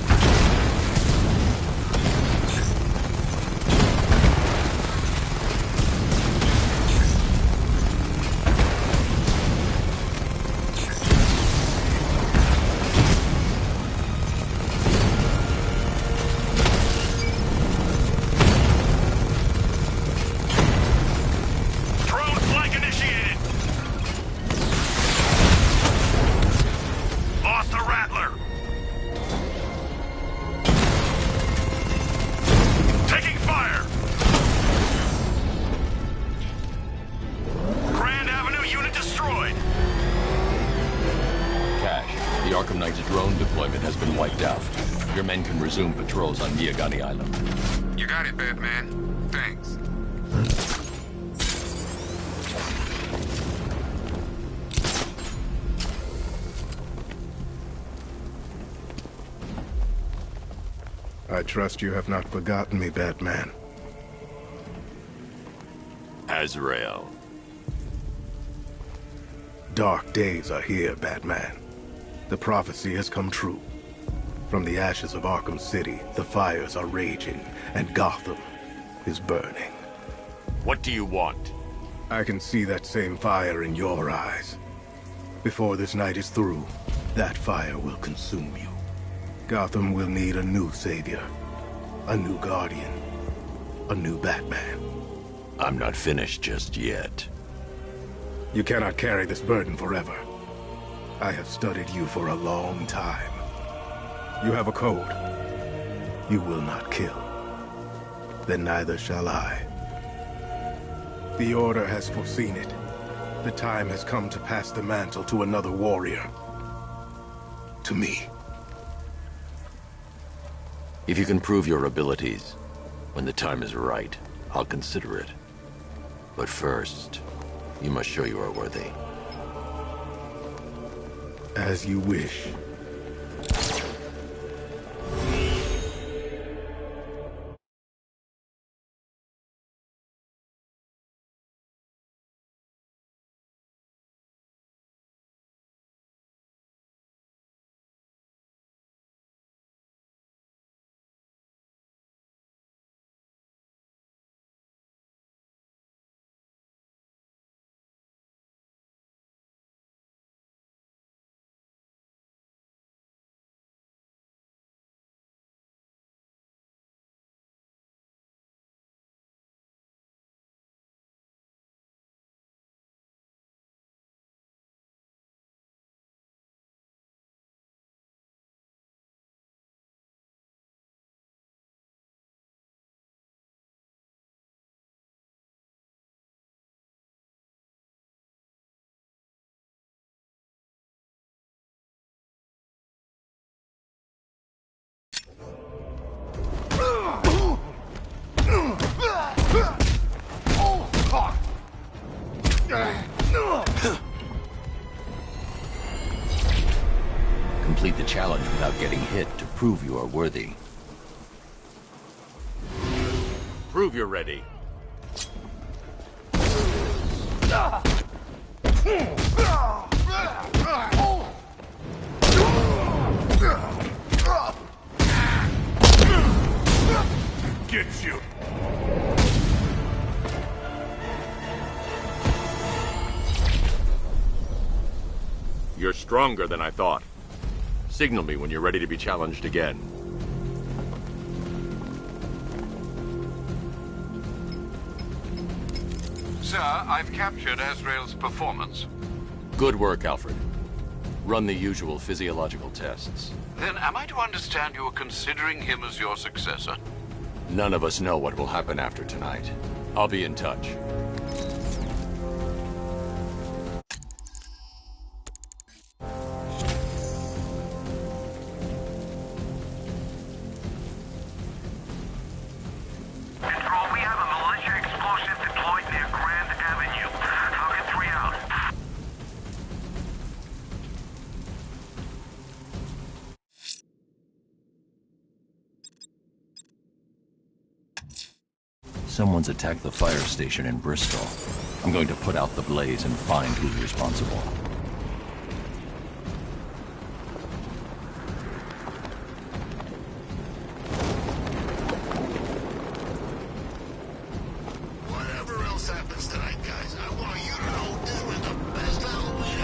Drone flank initiated! Lost a Rattler! Taking fire! Grand Avenue unit destroyed!
Cash, the Arkham Knight's drone deployment has been wiped out. Your men can resume patrols on Miyagani Island.
You got it, Batman. Thanks.
I trust you have not forgotten me, Batman.
Azrael.
Dark days are here, Batman. The prophecy has come true. From the ashes of Arkham City, the fires are raging, and Gotham is burning.
What do you want?
I can see that same fire in your eyes. Before this night is through, that fire will consume you. Gotham will need a new savior, a new guardian, a new Batman.
I'm not finished just yet.
You cannot carry this burden forever. I have studied you for a long time. You have a code. You will not kill. Then neither shall I. The Order has foreseen it. The time has come to pass the mantle to another warrior. To me.
If you can prove your abilities, when the time is right, I'll consider it. But first, you must show you are worthy.
As you wish.
Complete the challenge without getting hit to prove you are worthy.
Prove you're ready.
You're stronger than I thought. Signal me when you're ready to be challenged again.
Sir, I've captured Azrael's performance.
Good work, Alfred. Run the usual physiological tests.
Then am I to understand you are considering him as your successor?
None of us know what will happen after tonight. I'll be in touch.
Control, we have a militia explosive deployed near Grand Avenue. Falcon 3 out.
Someone's attacked the fire station in Bristol. I'm going to put out the blaze and find who's responsible.
Whatever else happens tonight, guys, I want you to know this was the best Halloween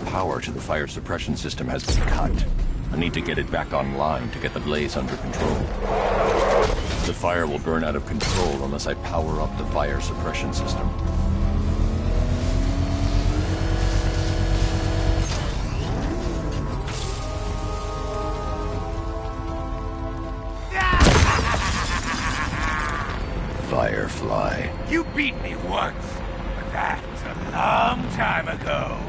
ever.
Power to the fire suppression system has been cut. I need to get it back online to get the blaze under control. The fire will burn out of control unless I power up the fire suppression system. Firefly.
You beat me once, but that's a long time ago.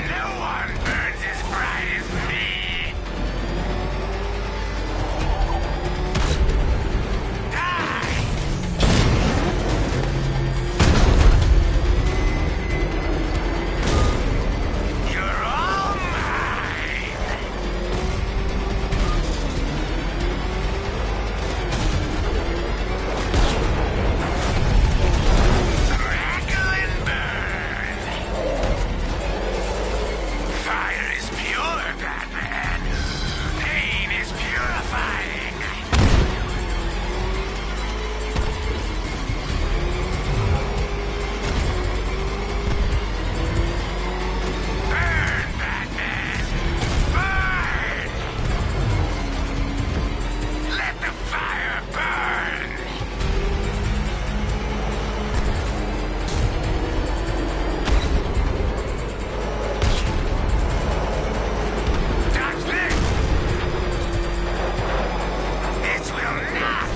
No one burns as bright as me. Die! You're all mine! Crackle and burn! Fire is pure, Batman. Pain is purifying. Burn, Batman! Burn! Let the fire burn! Dodge this! This will not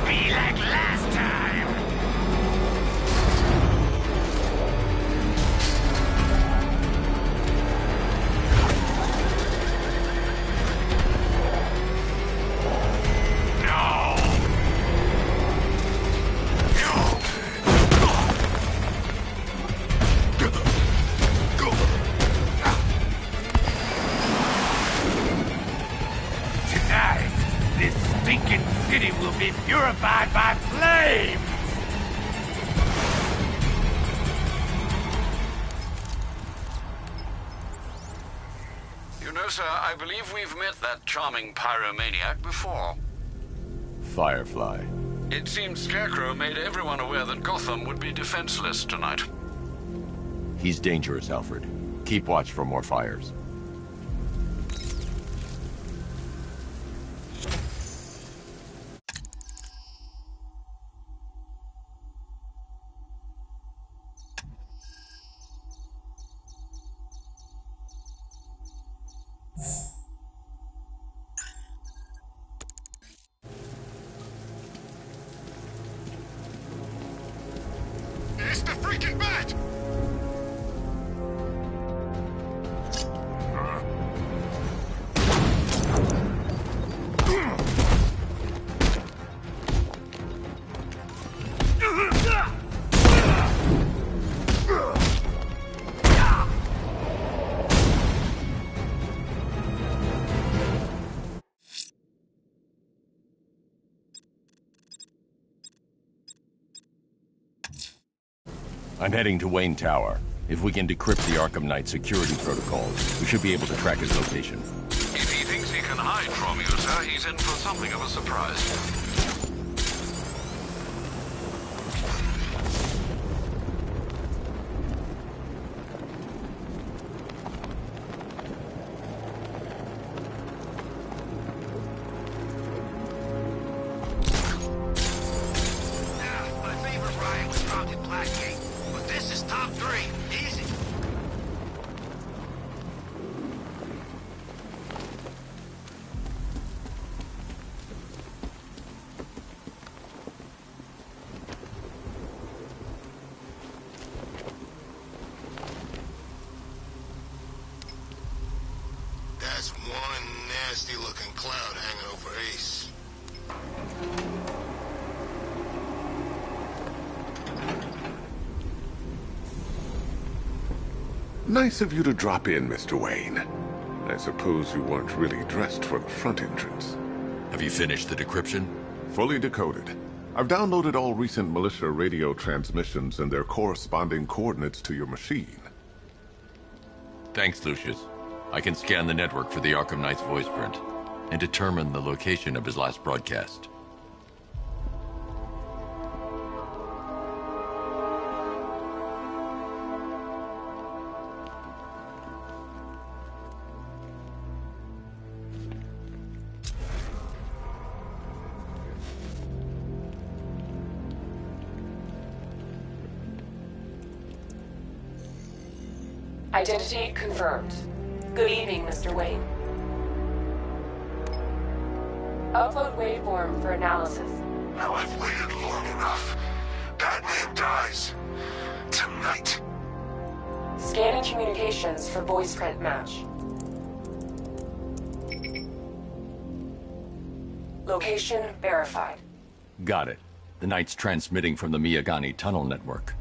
be like last time! No! Tonight, this stinking city will be purified by flames!
You know, sir, I believe we've met that charming pyromaniac before.
Firefly.
It seems Scarecrow made everyone aware that Gotham would be defenseless tonight.
He's dangerous, Alfred. Keep watch for more fires.
It's the freaking bat!
I'm heading to Wayne Tower. If we can decrypt the Arkham Knight security protocols, we should be able to track his location.
If he thinks he can hide from you, sir, he's in for something of a surprise.
That's one nasty-looking cloud hanging over Ace.
Nice of you to drop in, Mr. Wayne. I suppose you weren't really dressed for the front entrance.
Have you finished the decryption?
Fully decoded. I've downloaded all recent militia radio transmissions and their corresponding coordinates to your machine.
Thanks, Lucius. I can scan the network for the Arkham Knight's voice print and determine the location of his last broadcast.
Identity confirmed. Good evening, Mr. Wayne. Upload waveform for analysis.
Now I've waited long enough. Batman dies. Tonight.
Scanning communications for voice print match. Location verified.
Got it. The Knight's transmitting from the Miyagani tunnel network.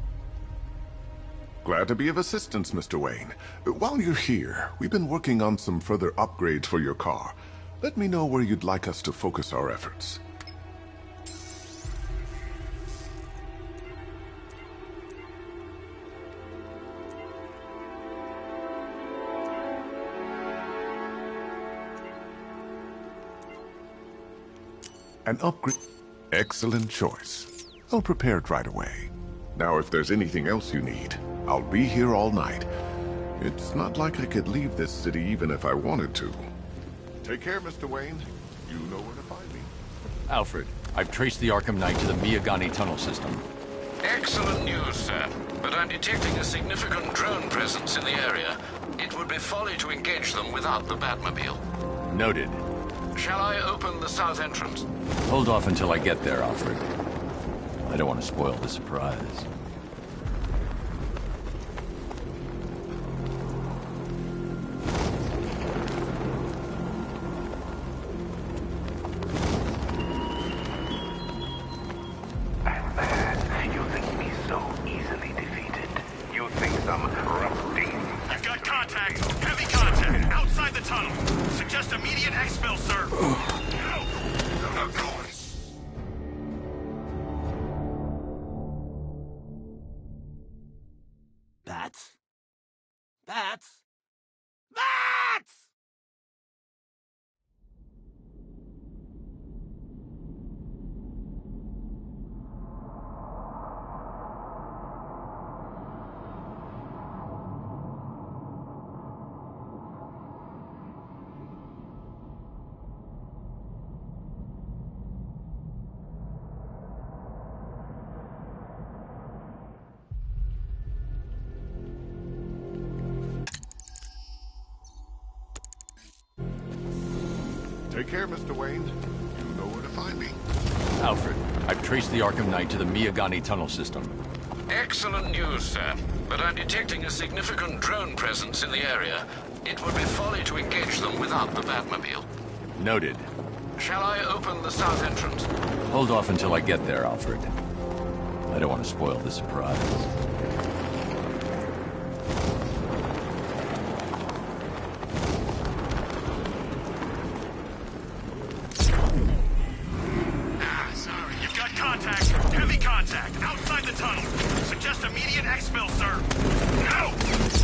Glad to be of assistance, Mr. Wayne. While you're here, we've been working on some further upgrades for your car. Let me know where you'd like us to focus our efforts. An upgrade. Excellent choice. I'll prepare it right away. Now, if there's anything else you need, I'll be here all night. It's not like I could leave this city even if I wanted to. Take care, Mr. Wayne. You know where to find me.
Alfred, I've traced the Arkham Knight to the Miyagani tunnel system.
Excellent news, sir. But I'm detecting a significant drone presence in the area. It would be folly to engage them without the Batmobile.
Noted.
Shall I open the south entrance?
Hold off until I get there, Alfred. I don't want to spoil the surprise.
Batman, you think me so easily defeated? You think some rusty...
You've got contact! Heavy contact! Outside the tunnel! Suggest immediate exfil, sir! No! I'm not going!
Bats? Bats? Bats!
Take care, Mr. Wayne. You know where to find me.
Alfred, I've traced the Arkham Knight to the Miyagani tunnel system.
Excellent news, sir. But I'm detecting a significant drone presence in the area. It would be folly to engage them without the Batmobile.
Noted.
Shall I open the south entrance?
Hold off until I get there, Alfred. I don't want to spoil the surprise.
You've got contact! Heavy contact! Outside the tunnel! Suggest immediate exfil, sir! No!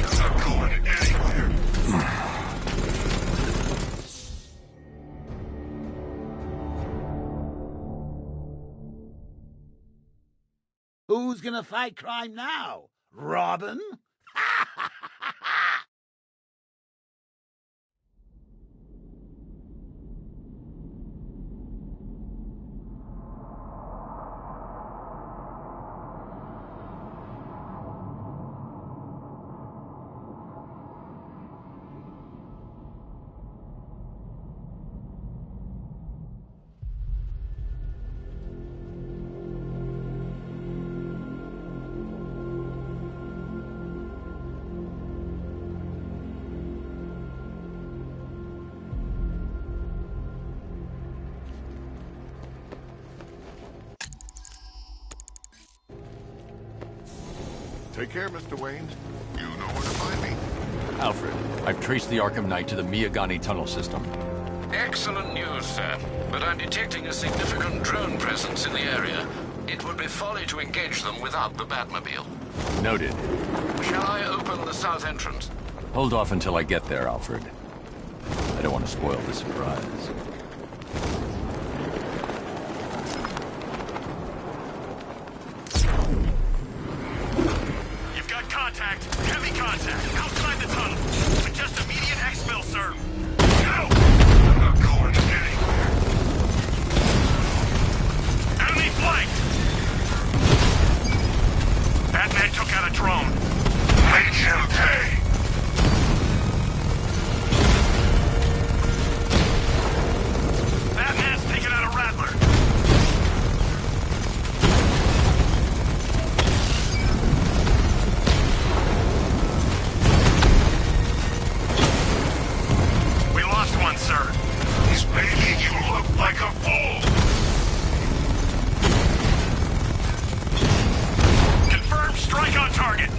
I'm not going anywhere.
Who's gonna fight crime now? Robin?
Take care, Mr. Wayne. You know where to find me.
Alfred, I've traced the Arkham Knight to the Miyagani tunnel system.
Excellent news, sir. But I'm detecting a significant drone presence in the area. It would be folly to engage them without the Batmobile.
Noted.
Shall I open the south entrance?
Hold off until I get there, Alfred. I don't want to spoil the surprise.
You've got contact. Heavy contact. Outside the tunnel. Suggest immediate exfil, sir. Go!
I'm not going anywhere.
Enemy flanked! Batman took out a drone.
Make him pay.
Batman's taken out a Rattler. We lost one, sir.
He's making you look like a fool.
Confirmed strike on target.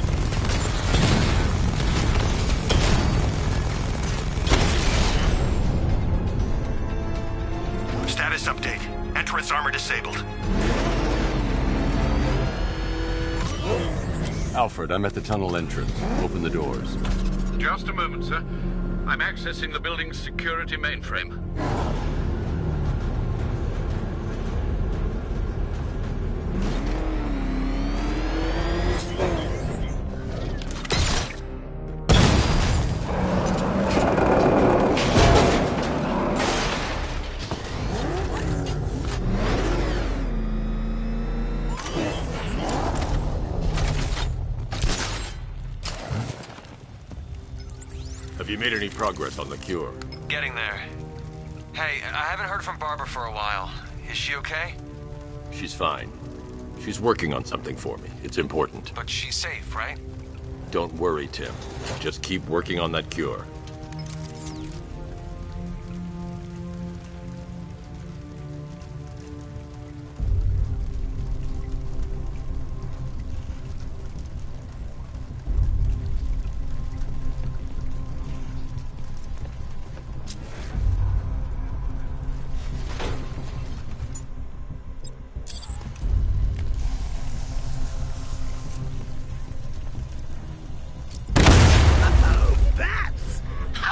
Status update. Entrance armor disabled.
Alfred, I'm at the tunnel entrance. Open the doors.
Just a moment, sir. I'm accessing the building's security mainframe.
Have you made any progress on the cure?
Getting there. Hey, I haven't heard from Barbara for a while. Is she okay?
She's fine. She's working on something for me. It's important.
But she's safe, right?
Don't worry, Tim. Just keep working on that cure.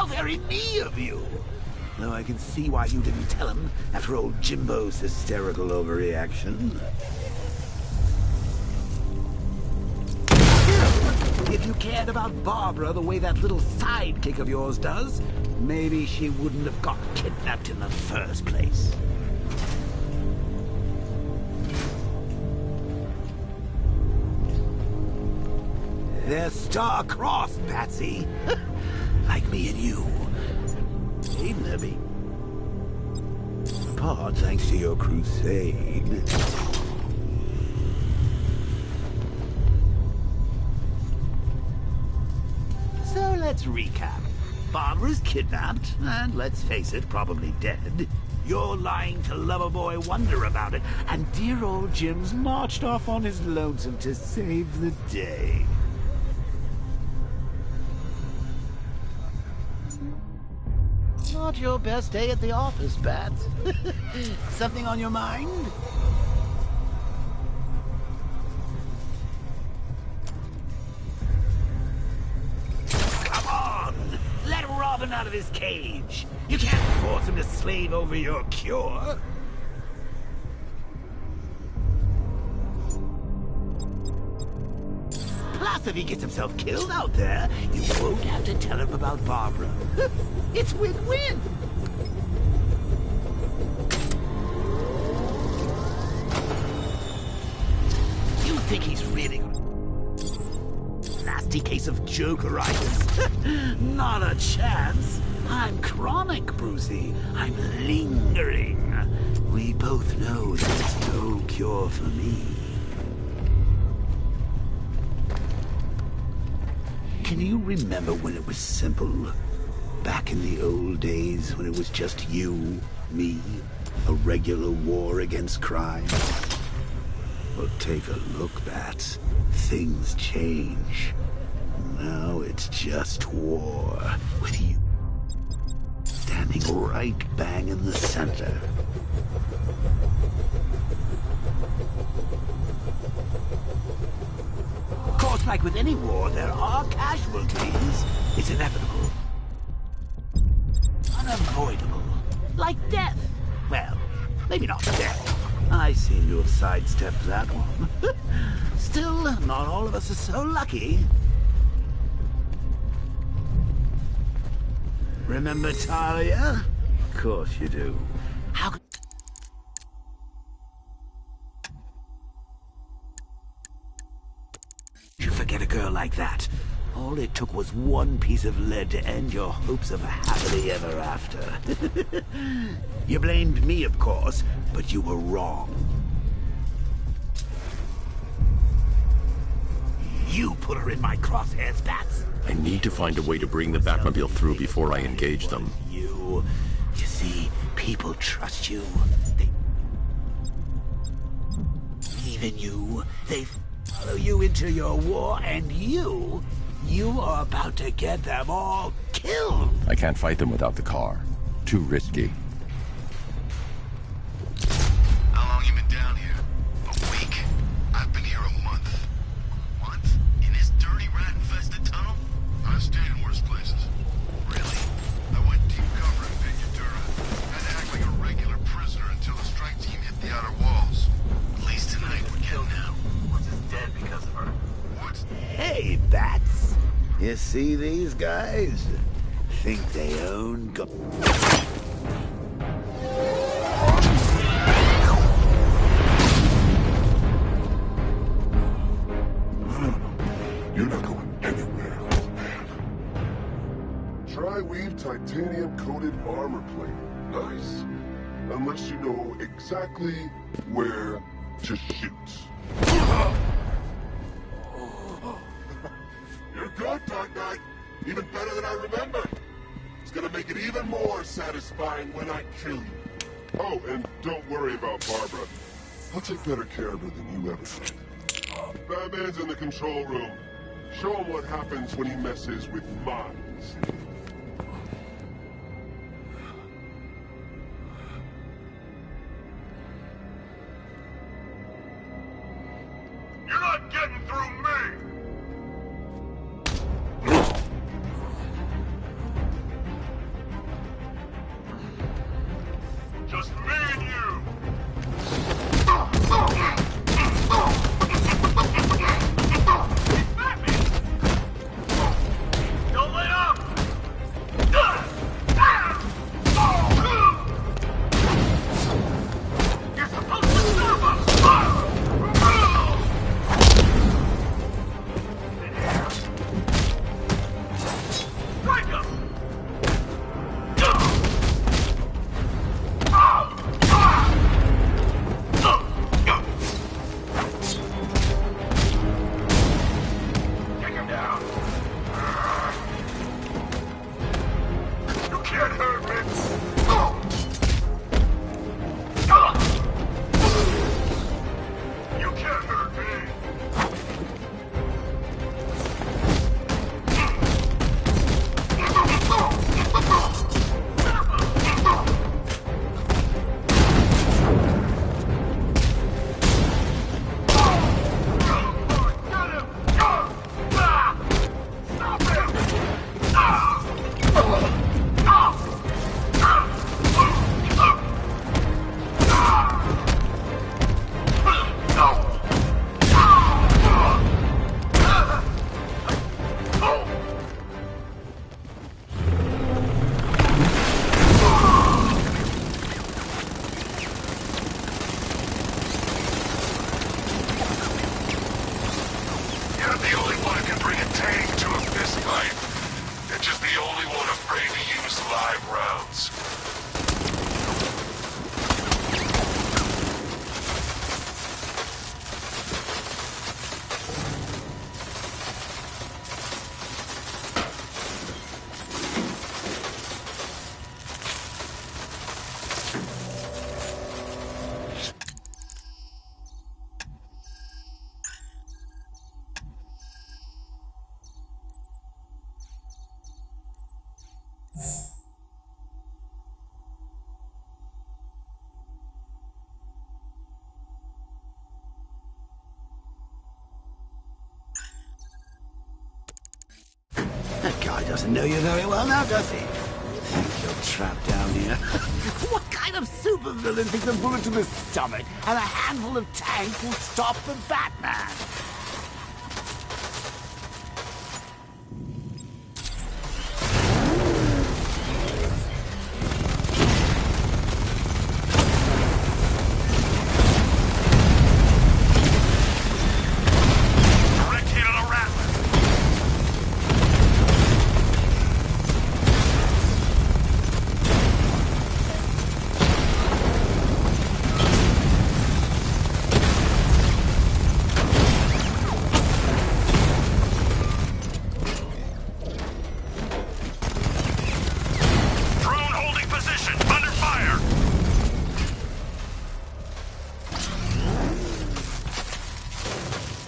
Very me of you. Though I can see why you didn't tell him after old Jimbo's hysterical overreaction. Still, if you cared about Barbara the way that little sidekick of yours does, maybe she wouldn't have got kidnapped in the first place. They're star-crossed, Patsy. Like me and you. Hey, Nebby. Part thanks to your crusade. So let's recap. Barbara's kidnapped, and let's face it, probably dead. You're lying to Loverboy Wonder about it, and dear old Jim's marched off on his lonesome to save the day. Not your best day at the office, Bats. Something on your mind? Come on! Let Robin out of his cage. You can't force him to slave over your cure. Plus, if he gets himself killed out there, you won't have to tell him about Barbara. It's win-win. You think he's really... nasty case of jokeritis? Not a chance. I'm chronic, Brucey. I'm lingering. We both know there's no cure for me. Can you remember when it was simple? Back in the old days when it was just you, me, a regular war against crime? Well, take a look, Bats. Things change. Now it's just war, with you standing right bang in the center. Of course, like with any war, there are casualties. It's inevitable. Unavoidable. Like death. Well, maybe not death. I seem to have sidestepped that one. Still, not all of us are so lucky. Remember Talia? Of course you do. How could you forget a girl like that? All it took was one piece of lead to end your hopes of a happily ever after. You blamed me, of course, but you were wrong. You put her in my crosshairs, Bats.
I need to find a way to bring the Batmobile through before I engage them.
You see, people trust you. They believe in you. They follow you into your war, and you are about to get them all killed.
I can't fight them without the car. Too risky.
How long you been down here? A week? I've been here a month. What? In this dirty, rat-infested tunnel? I've stayed in worse places. Really? I went deep cover in Pinyatura. Had to act like a regular prisoner until the strike team hit the outer walls. At least tonight we're getting out.
Was just dead because of her.
What?
Hey, Bats. You see these guys? Think they own
You're not going anywhere, old man. Tri-weave titanium-coated armor plate. Nice. Unless you know exactly where to shoot. You're good, Dark Knight. Even better than I remembered. It's gonna make it even more satisfying when I kill you. Oh, and don't worry about Barbara. I'll take better care of her than you ever did. Batman's in the control room. Show him what happens when he messes with minds.
You're not getting through me! Just me and you! Don't let up! the only one afraid to use live rounds.
That guy doesn't know you very well now, does he? Think you're trapped down here? What kind of supervillain thinks a bullet to the stomach and a handful of tanks will stop the Batman?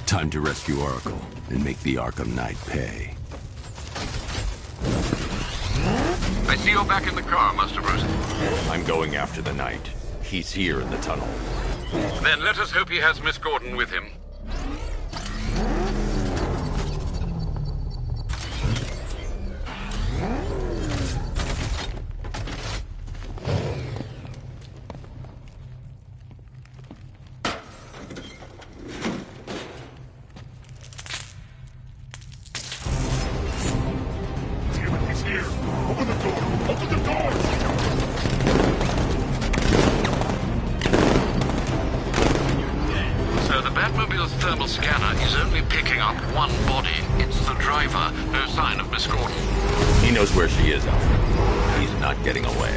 Time to rescue Oracle and make the Arkham Knight pay.
I see you're back in the car, Master Bruce.
I'm going after the Knight. He's here in the tunnel.
Then let us hope he has Miss Gordon with him. Thermal scanner is only picking up one body. It's the driver. No sign of Miss Gordon.
He knows where she is, Alfred. He's not getting away.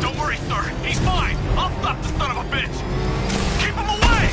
Don't worry, sir. He's fine. I'll stop the son of a bitch. Keep him away!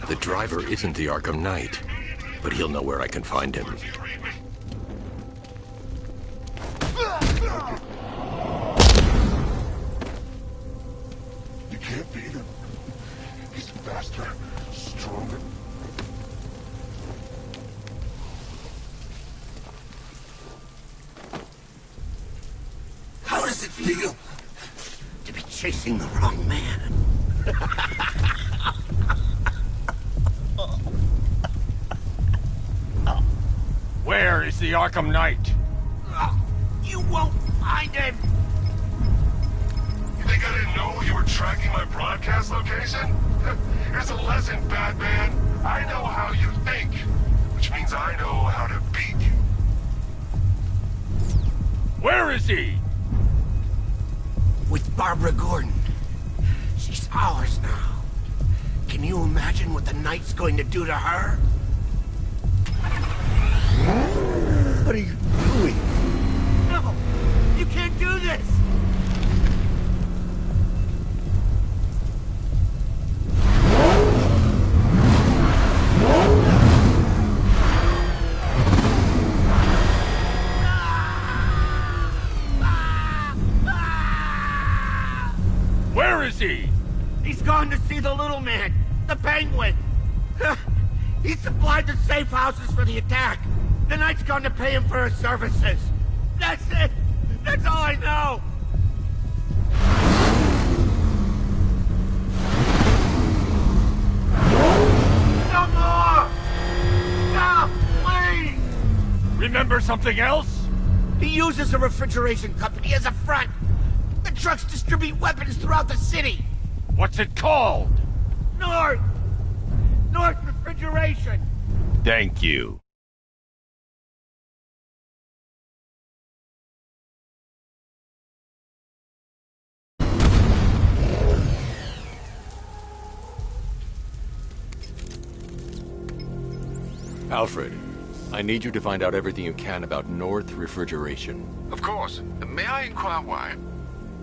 The driver isn't the Arkham Knight, but he'll know where I can find him.
You can't beat him. He's faster, stronger.
How does it feel to be chasing the wrong man?
Where is the Arkham Knight?
You won't find him!
You think I didn't know you were tracking my broadcast location? Here's a lesson, Batman. I know how you think, which means I know how to beat you.
Where is he?
With Barbara Gordon. She's ours now. Can you imagine what the Knight's going to do to her? What are you doing? No! You can't do this!
Where is he?
He's gone to see the little man, the Penguin. He supplied the safe houses for the attack. The Knight's gone to pay him for his services. That's it. That's all I know. No more! Stop, please!
Remember something else?
He uses a refrigeration company as a front. The trucks distribute weapons throughout the city.
What's it called?
North Refrigeration.
Thank you.
Alfred, I need you to find out everything you can about North Refrigeration.
Of course. May I inquire why?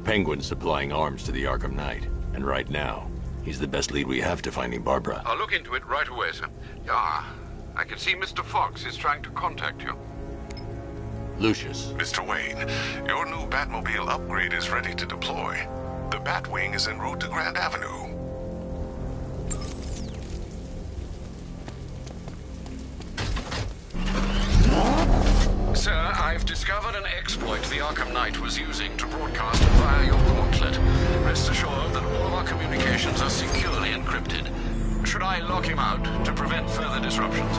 Penguin's supplying arms to the Arkham Knight, and right now, he's the best lead we have to finding Barbara.
I'll look into it right away, sir. Ah, I can see Mr. Fox is trying to contact you.
Lucius.
Mr. Wayne, your new Batmobile upgrade is ready to deploy. The Batwing is en route to Grand Avenue.
Sir, I've discovered an exploit the Arkham Knight was using to broadcast via your gauntlet. Rest assured that all of our communications are securely encrypted. Should I lock him out to prevent further disruptions?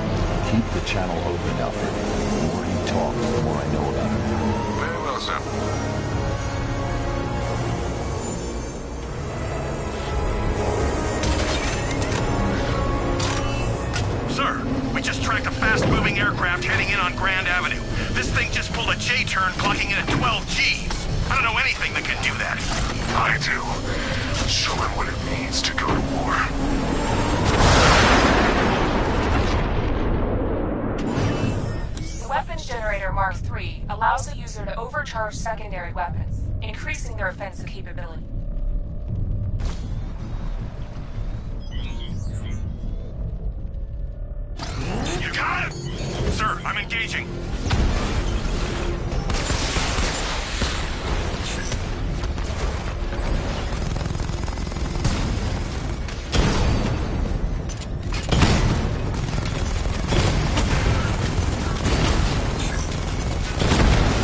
Keep the channel open, Alfred. The more he talks, the more I know about him.
Very well, sir.
Sir, we just tracked a fast-moving aircraft heading in on Grand Avenue. This thing just pulled a J-turn, clocking in at 12 Gs. I don't know anything that can do that.
I do. Show him what it means to go to war.
The weapons generator Mark III allows the user to overcharge secondary weapons, increasing their offensive capability.
You got it! Sir, I'm engaging.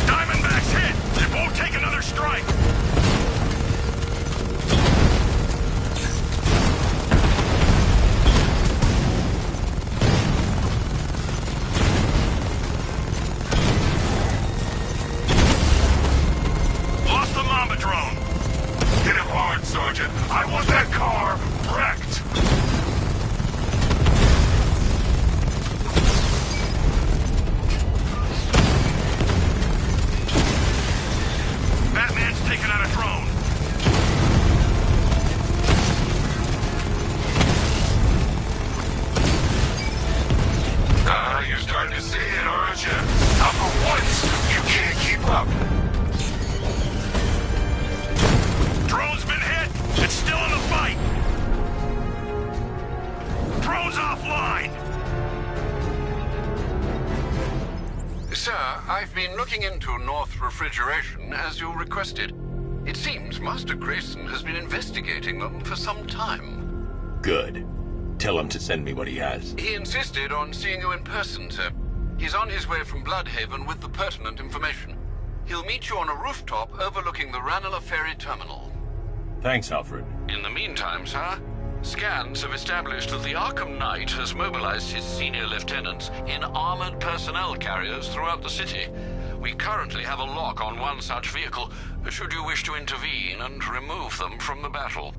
Diamondback's hit! It won't take another strike! Lost the Mamba drone!
Hit him hard, Sergeant. I want that car wrecked.
Batman's taken out a drone.
Ah, you're starting to see it, aren't you? Now for once, you can't keep up.
Drone's been hit! It's still in the fight! Drone's offline!
Sir, I've been looking into North Refrigeration as you requested. It seems Master Grayson has been investigating them for some time.
Good. Tell him to send me what he has.
He insisted on seeing you in person, sir. He's on his way from Bloodhaven with the pertinent information. He'll meet you on a rooftop overlooking the Ranelagh Ferry Terminal.
Thanks, Alfred.
In the meantime, sir, scans have established that the Arkham Knight has mobilized his senior lieutenants in armored personnel carriers throughout the city. We currently have a lock on one such vehicle, should you wish to intervene and remove them from the battle.